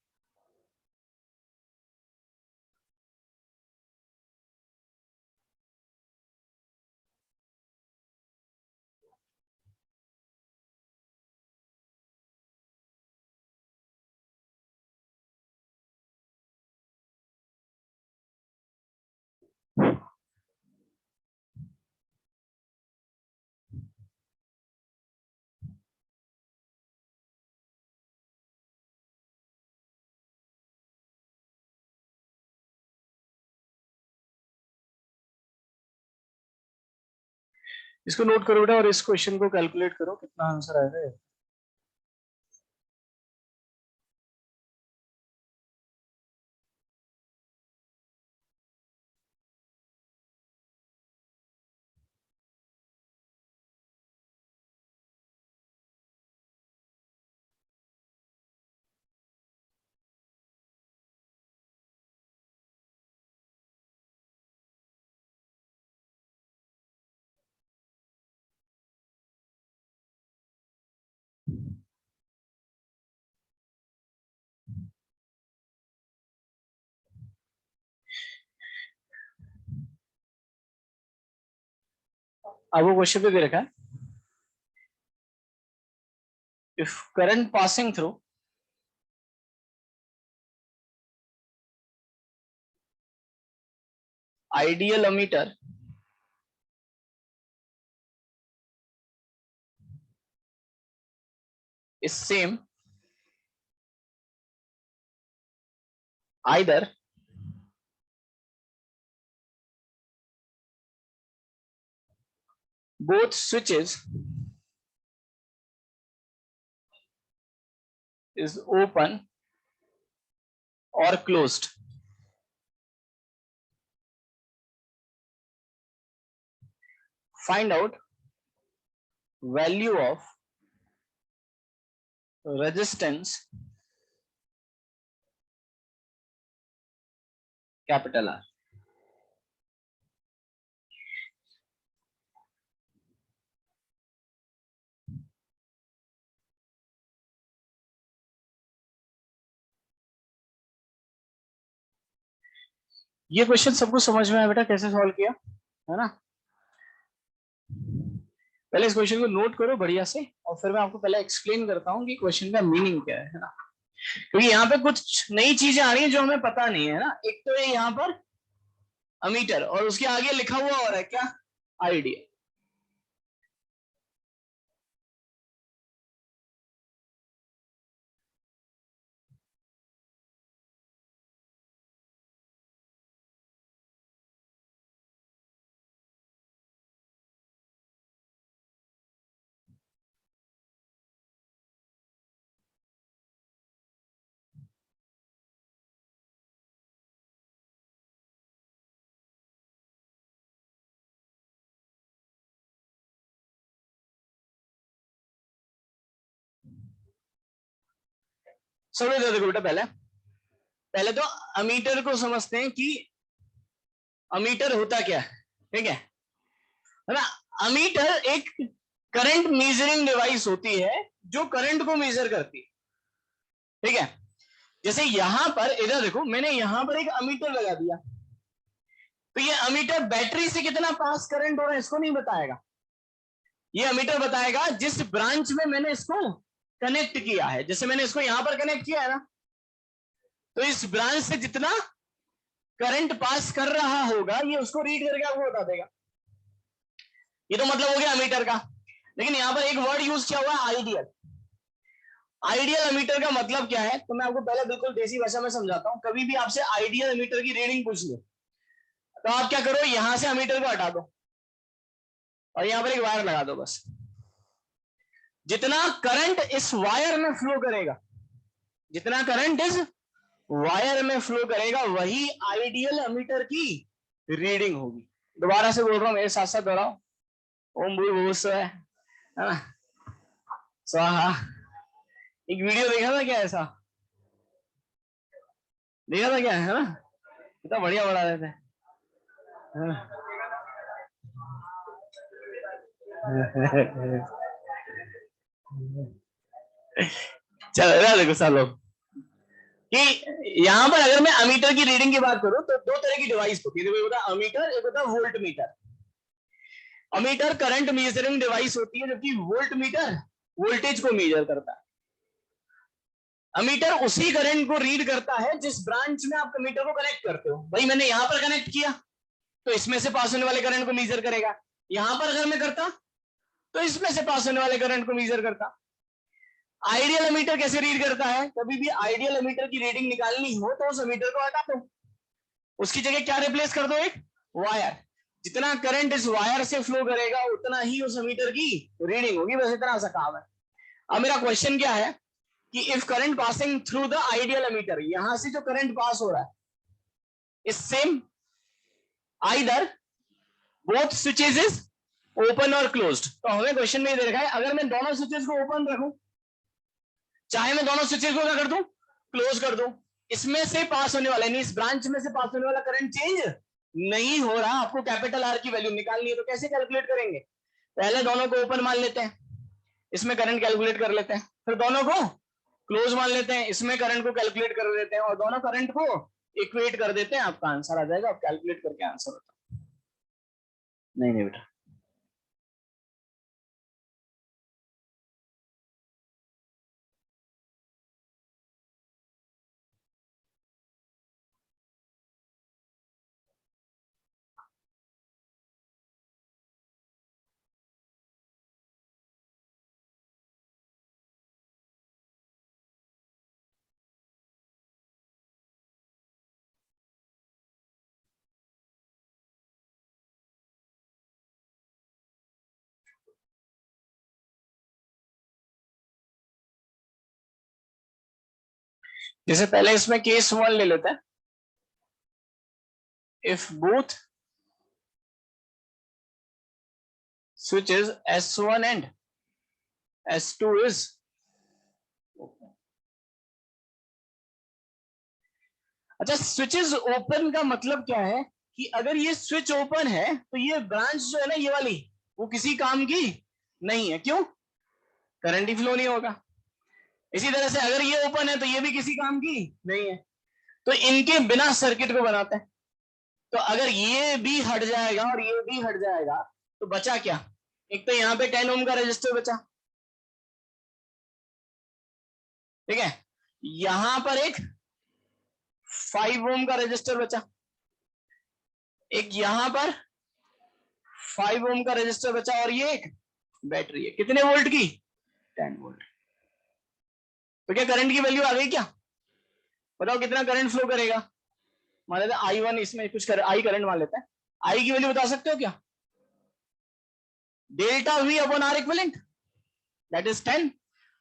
इसको नोट करो बेटा और इस क्वेश्चन को कैलकुलेट करो कितना आंसर आएगा। अब वो क्वेश्चन पे दे रखा है, if current passing through ideal ammeter is same either both switches is open or closed, find out value of resistance capital R। ये क्वेश्चन सबको समझ में आया बेटा कैसे सॉल्व किया है ना? पहले इस क्वेश्चन को नोट करो बढ़िया से और फिर मैं आपको पहले एक्सप्लेन करता हूँ कि क्वेश्चन का मीनिंग क्या है ना? क्योंकि यहाँ पे कुछ नई चीजें आ रही हैं जो हमें पता नहीं है ना। एक तो है यहाँ पर अमीटर और उसके आगे लिखा हुआ और है क्या? आइडिया। समझ लो, देखो बेटा पहले पहले तो अमीटर को समझते हैं कि अमीटर होता क्या है। ठीक है ना? अमीटर एक करंट मेजरिंग डिवाइस होती है जो करंट को मेजर करती है। ठीक है, जैसे यहां पर इधर देखो मैंने यहां पर एक अमीटर लगा दिया। तो ये अमीटर बैटरी से कितना पास करंट हो रहा है इसको नहीं बताएगा, ये अमीटर बताएगा जिस ब्रांच में मैंने इसको कनेक्ट किया है। जैसे मैंने इसको यहां पर कनेक्ट किया है ना, तो इस ब्रांच से जितना करंट पास कर रहा होगा ये उसको रीड करके आपको बता देगा। ये तो मतलब हो गया अमीटर का। लेकिन यहां पर एक वर्ड यूज किया हुआ है, आइडियल। आइडियल अमीटर का मतलब क्या है, तो मैं आपको पहले बिल्कुल देसी भाषा में समझाता हूं। कभी भी आपसे आइडियल अमीटर की रीडिंग पूछ ले तो आप क्या करो, यहां से अमीटर को हटा दो और यहां पर एक वायर लगा दो बस। जितना करंट इस वायर में फ्लो करेगा, जितना करंट इस वायर में फ्लो करेगा वही आइडियल अमीटर की रीडिंग होगी। दोबारा से बोल रहा हूं, मेरे साथ साथ दोहराओ। ओम भूर्भुवः स्वः, है ना, स्वाहा। एक वीडियो देखा था क्या, ऐसा देखा था क्या, है ना, कितना बढ़िया बना रहे थे। चलो देखो सब लोग कि यहां पर अगर मैं अमीटर की रीडिंग की बात करूं तो दो तरह की डिवाइस होती है। एक होता है अमीटर, एक होता है volt meter. Ammeter current measuring device होती है, जबकि वोल्ट मीटर वोल्टेज को मेजर करता है। अमीटर उसी करंट को रीड करता है जिस ब्रांच में आप अमीटर को कनेक्ट करते हो। भाई मैंने यहां पर कनेक्ट किया तो इसमें से पास होने वाले करंट को मेजर करेगा। यहां पर अगर मैं करता तो इसमें से पास होने वाले करंट को मेजर करता। आइडियल अमीटर कैसे रीड करता है, कभी भी आइडियल अमीटर की रीडिंग निकालनी हो तो उस अमीटर को हटा दो, उसकी जगह क्या रिप्लेस कर दो, एक वायर। जितना करंट इस वायर से फ्लो करेगा उतना ही उस अमीटर की रीडिंग होगी, बस इतना सा काम है। अब मेरा क्वेश्चन क्या है कि if current passing through the ideal ammeter, यहां से जो करंट पास हो रहा है is same either both switches is open और क्लोज्ड। तो हमें क्वेश्चन में दे रखा है अगर मैं दोनों स्विचेस को ओपन रखूं, चाहे मैं दोनों स्विचेस को क्या कर दूं, क्लोज कर दूं, इसमें से पास होने वाला, इस ब्रांच में से पास होने वाला करंट चेंज नहीं हो रहा। आपको कैपिटल आर की वैल्यू निकालनी है तो कैसे कैलकुलेट करेंगे, पहले दोनों को ओपन मान लेते हैं, इसमें करंट कैलकुलेट कर लेते हैं, फिर दोनों को क्लोज मान लेते हैं, इसमें करंट को कैलकुलेट कर देते हैं और दोनों करंट को इक्वेट कर देते हैं, आपका आंसर आ जाएगा। आप कैलकुलेट करके आंसर बताओ। नहीं नहीं बेटा, जैसे पहले इसमें केस 1 ले लेते हैं। If both switches S1 and S2 is अच्छा, स्विचेस ओपन का मतलब क्या है कि अगर ये स्विच ओपन है तो ये ब्रांच जो है ना, ये वाली, वो किसी काम की नहीं है। क्यों, करंट ही फ्लो नहीं होगा। इसी तरह से अगर ये ओपन है तो ये भी किसी काम की नहीं है, तो इनके बिना सर्किट को बनाते हैं। तो अगर ये भी हट जाएगा और ये भी हट जाएगा तो बचा क्या, एक तो यहाँ पे 10 ओम का रजिस्टर बचा, ठीक है, यहां पर एक 5 ओम का रजिस्टर बचा, एक यहां पर 5 ओम का रजिस्टर बचा और ये एक बैटरी है कितने वोल्ट की, 10 वोल्ट। तो क्या करंट की वैल्यू आ गई क्या, बताओ कितना करंट फ्लो करेगा। मान लेते हैं I1, इसमें कुछ आई करंट मान लेते हैं, आई की वैल्यू बता सकते हो क्या, delta V upon R equivalent, that is 10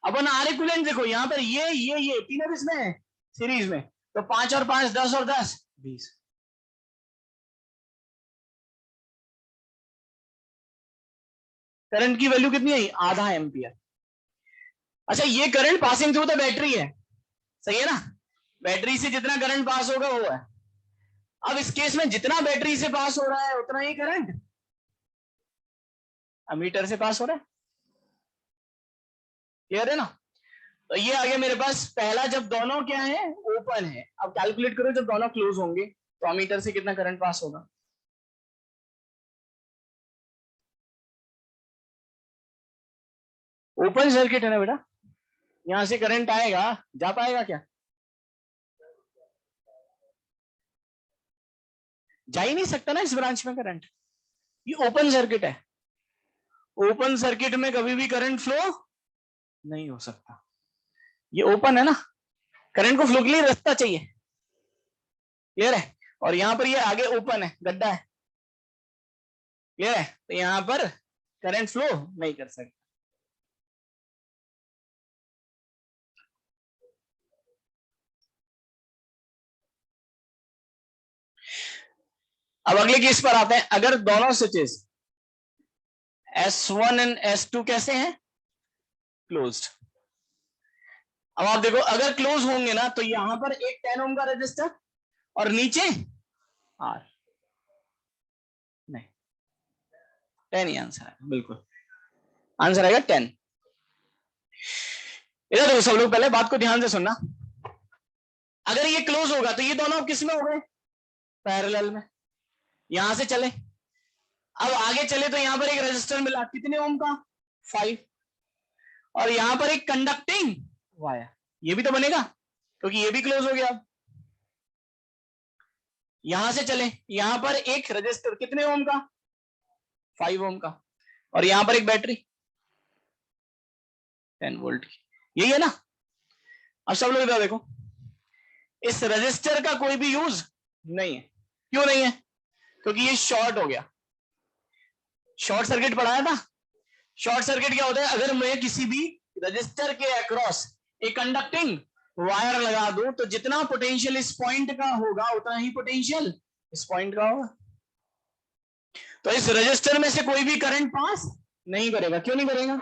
upon R equivalent. देखो यहां पर ये तीनों इसमें है सीरीज में, तो 5 और 5 10 और 10 20। करंट की वैल्यू कितनी आई, आधा एम्पियर। अच्छा, ये current passing through the battery है, सही है ना, बैटरी से जितना करंट पास होगा वो है। अब इस केस में जितना बैटरी से पास हो रहा है उतना ही करंट अमीटर से पास हो रहा है। क्लियर है ना। तो ये आ गया मेरे पास पहला, जब दोनों क्या है, ओपन है। अब कैलकुलेट करो जब दोनों क्लोज होंगे तो अमीटर से कितना करंट पास होगा। ओपन सर्किट है ना बेटा, यहां से करंट आएगा, जा पाएगा क्या? जा ही नहीं सकता ना इस ब्रांच में करंट, ये ओपन सर्किट है। ओपन सर्किट में कभी भी करंट फ्लो नहीं हो सकता, ये ओपन है ना, करंट को फ्लो के लिए रास्ता चाहिए, क्लियर है? और यहां पर ये आगे ओपन है, गड्ढा है, क्लियर है? तो यहां पर करंट फ्लो नहीं कर सकता। अब अगले केस पर आते हैं, अगर दोनों स्विचेस S1 एंड S2 कैसे हैं? क्लोज्ड। अब आप देखो, अगर क्लोज होंगे ना तो यहां पर एक 10 ओम का रजिस्टर और नीचे R, नहीं 10 ही आंसर है, बिल्कुल आंसर आएगा 10। इधर देखो सब लोग, पहले बात को ध्यान से सुनना, अगर ये क्लोज होगा तो ये दोनों किस में हो गए? पैरेलल में। यहां से चले, अब आगे चले तो यहां पर एक रेजिस्टर मिला, कितने ओम का? 5। और यहां पर एक कंडक्टिंग वायर, ये भी तो बनेगा क्योंकि ये भी क्लोज हो गया। यहां से चले, यहां पर एक रेजिस्टर कितने ओम का? 5 ओम का, और यहां पर एक बैटरी 10 वोल्ट की, यही है ना? अब सब लोग इधर देखो, इस रेजिस्टर का कोई भी यूज नहीं है। क्यों नहीं है? क्योंकि ये शॉर्ट हो गया। शॉर्ट सर्किट पढ़ाया था। शॉर्ट सर्किट क्या होता है? अगर मैं किसी भी रजिस्टर के अक्रॉस एक कंडक्टिंग वायर लगा दूं तो जितना पोटेंशियल इस पॉइंट का होगा उतना ही पोटेंशियल इस पॉइंट का होगा। तो इस रजिस्टर में से कोई भी करंट पास नहीं करेगा। क्यों नहीं करेगा?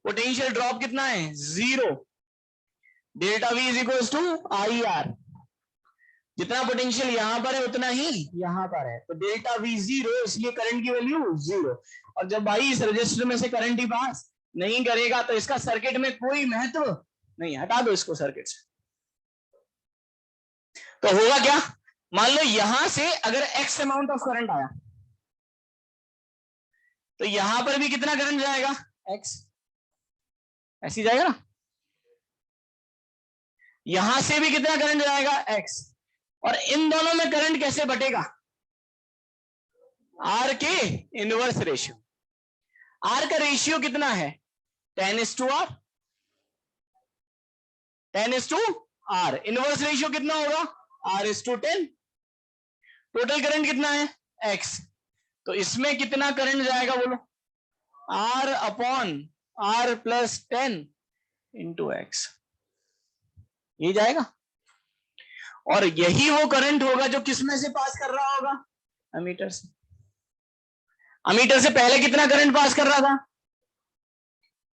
पोटेंशियल ड्रॉप कितना है? 0। Delta V is equal to I R, जितना पोटेंशियल यहां पर है उतना ही यहां पर है, तो डेल्टा वी 0, इसलिए करंट की वैल्यू 0। और जब भाई इस रजिस्टर में से करंट ही पास नहीं करेगा तो इसका सर्किट में कोई महत्व नहीं, हटा दो इसको सर्किट से। तो होगा क्या? मान लो यहां से अगर एक्स अमाउंट ऑफ करंट आया तो यहां पर भी कितना करंट जाएगा? एक्स, ऐसी जाएगा ना। यहां से भी कितना करंट जाएगा? एक्स। और इन दोनों में करंट कैसे बटेगा? आर के इनवर्स रेशियो। आर का रेशियो कितना है? 10:R, 10:R। इनवर्स रेशियो कितना होगा? R:10। टोटल करंट कितना है? X। तो इसमें कितना करंट जाएगा बोलो? R/R+10 इंटू एक्स, ये जाएगा। और यही वो करंट होगा जो किसमें से पास कर रहा होगा? अमीटर से। अमीटर से पहले कितना करंट पास कर रहा था?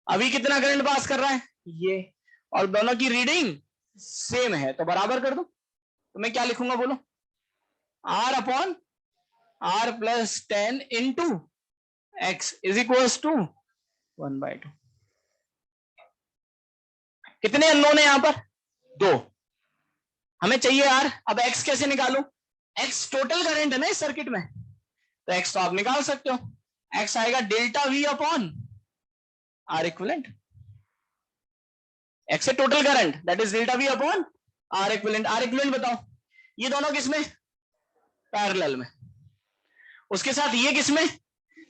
अभी कितना करंट पास कर रहा है? ये। और दोनों की रीडिंग सेम है तो बराबर कर दो। तो मैं क्या लिखूंगा बोलो? R/R+10 into X is equal to 1/2। कितने अननोन है यहां पर? 2। हमें चाहिए R। अब एक्स कैसे निकालो? एक्स टोटल करंट है ना इस सर्किट में, तो एक्स तो आप निकाल सकते हो। एक्स आएगा delta V upon R equivalent. X है total current, that is delta V upon R equivalent. R equivalent बताओ, ये दोनों किसमें? पैरेलल में। उसके साथ ये किसमें?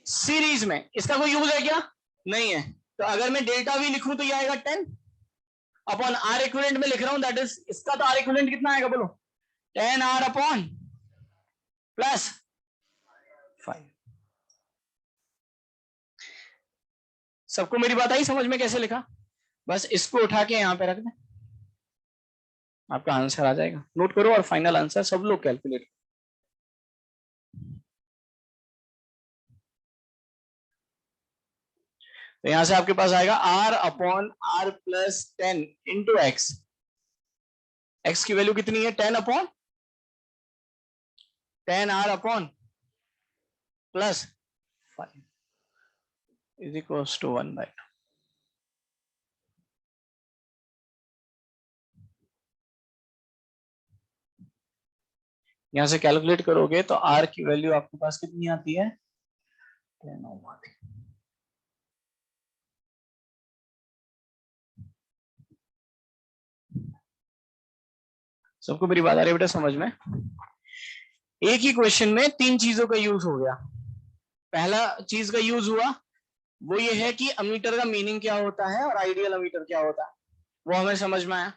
सीरीज में। इसका कोई यूज है क्या? नहीं है। तो अगर मैं डेल्टा वी लिखूं तो ये आएगा 10 अपॉन आर इक्विवेलेंट में लिख रहा हूं, दैट इज इसका तो आर इक्विवेलेंट कितना आएगा बोलो? 10R upon plus 5। सबको मेरी बात आई समझ में कैसे लिखा? बस इसको उठा के यहां पे रख दें, आपका आंसर आ जाएगा। नोट करो और फाइनल आंसर सब लोग कैलकुलेट। तो यहां से आपके पास आएगा R/R+10 इंटू एक्स। एक्स की वैल्यू कितनी है? 10/10R upon plus 5 is equal to 1/2। यहां से कैलकुलेट करोगे तो R की वैल्यू आपके पास कितनी आती है? 10 ओम आती है। सबको मेरी बात आ रही है बेटा समझ में? एक ही क्वेश्चन में 3 चीजों का यूज हो गया। पहला चीज का यूज हुआ वो ये है कि अमीटर का मीनिंग क्या होता है और आइडियल अमीटर क्या होता है, वो हमें समझ में आया।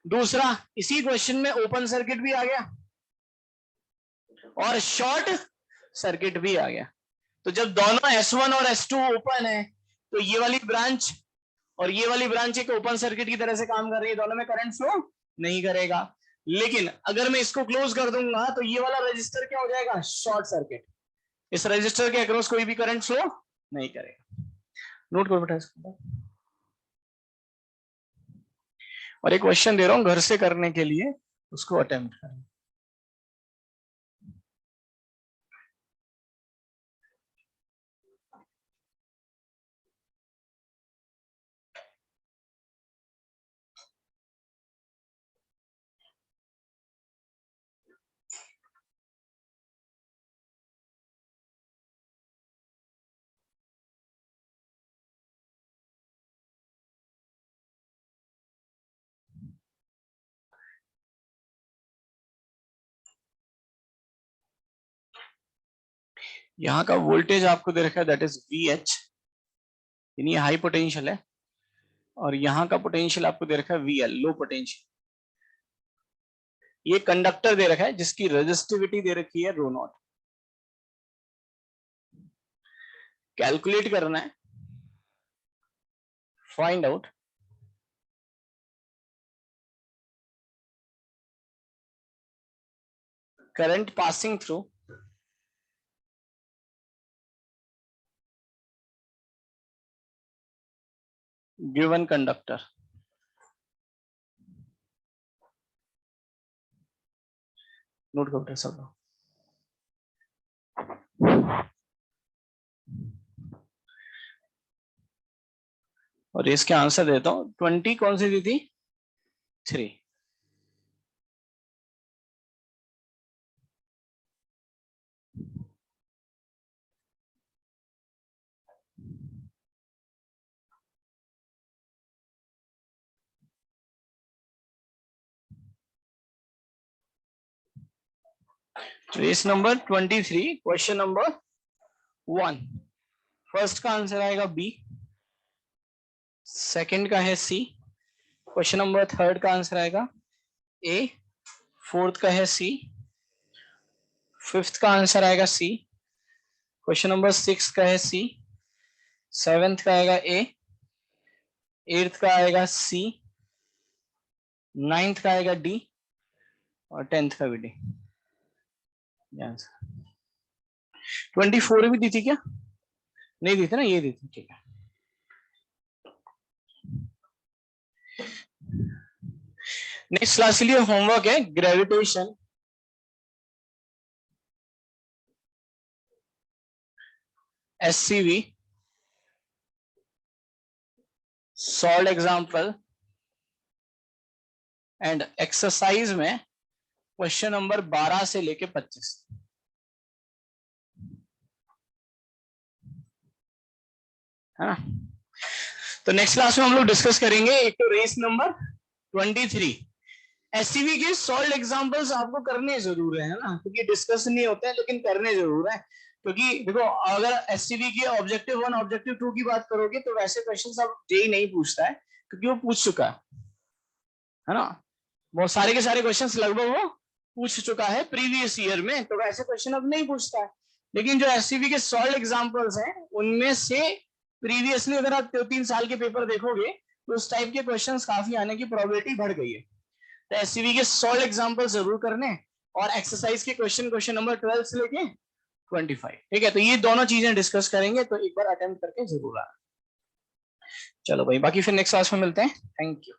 दूसरा, इसी क्वेश्चन में ओपन सर्किट भी आ गया और शॉर्ट सर्किट भी आ गया। तो जब दोनों S1 और S2 ओपन है तो ये वाली ब्रांच और ये वाली ब्रांच एक ओपन सर्किट की तरह से काम कर रही है, दोनों में करंट फ्लो नहीं करेगा। लेकिन अगर मैं इसको क्लोज कर दूंगा तो ये वाला रजिस्टर क्या हो जाएगा, शॉर्ट सर्किट। इस रजिस्टर के अक्रॉस कोई भी करंट फ्लो नहीं करेगा। नोट करो बेटा इसको। और एक क्वेश्चन दे रहा हूं घर से करने के लिए, उसको अटेम्प्ट करें। यहाँ का वोल्टेज आपको दे रखा है दैट इज VH, यानी हाई पोटेंशियल है, और यहाँ का पोटेंशियल आपको दे रखा है VL, लो पोटेंशियल। ये कंडक्टर दे रखा है जिसकी रेजिस्टिविटी दे रखी है रो नॉट। कैलकुलेट करना है, find out current passing through given conductor. Note करो सब लोग। और इसके आंसर देता हूं। 20 कौन सी दी थी? 3। Race number 23, question number 1। First का आंसर आएगा B, सेकंड का है C, क्वेश्चन नंबर थर्ड का आंसर आएगा A, फोर्थ का है C, फिफ्थ का आंसर आएगा C, क्वेश्चन नंबर 6 का है C, सेवेंथ का आएगा A, एट्थ का आएगा C, नाइन्थ का आएगा D और 10th का भी D। आंसर 24 भी दी थी क्या? नहीं दी थी ना, ये दी थी, ठीक है। नेक्स्ट क्लास के लिए होमवर्क है gravitation, SCV, solve example and exercise में क्वेश्चन नंबर 12 से लेके 25। है ना? तो नेक्स्ट क्लास में हम लोग डिस्कस करेंगे एक तो रेस नंबर 23। SCV के सॉल्व एग्जांपल्स आपको करने जरूर है ना, क्योंकि डिस्कस नहीं होते हैं लेकिन करने जरूर है। क्योंकि देखो अगर SCV के ऑब्जेक्टिव 1 ऑब्जेक्टिव 2 की बात करोगे तो वैसे क्वेश्चंस अब जेई नहीं पूछता है, क्योंकि वो पूछ चुका है ना। बहुत सारे के सारे क्वेश्चंस लगभग वो पूछ चुका है प्रीवियस ईयर में, तो वैसे क्वेश्चन अब नहीं पूछता है। लेकिन जो SCV के सॉल्व एग्जांपल्स हैं उनमें से प्रीवियसली अगर आप 3 साल के पेपर देखोगे तो उस टाइप के क्वेश्चंस काफी आने की प्रोबेबिलिटी बढ़ गई है। तो SCV के सॉल्व एग्जांपल जरूर करने और एक्सरसाइज के क्वेश्चन नंबर 12 से लेके 25, ठीक है। तो ये दोनों चीजें डिस्कस करेंगे, तो एक बार अटेम्प्ट करके जरूर आना। चलो भाई, बाकी फिर नेक्स्ट क्लास में मिलते हैं। Thank you.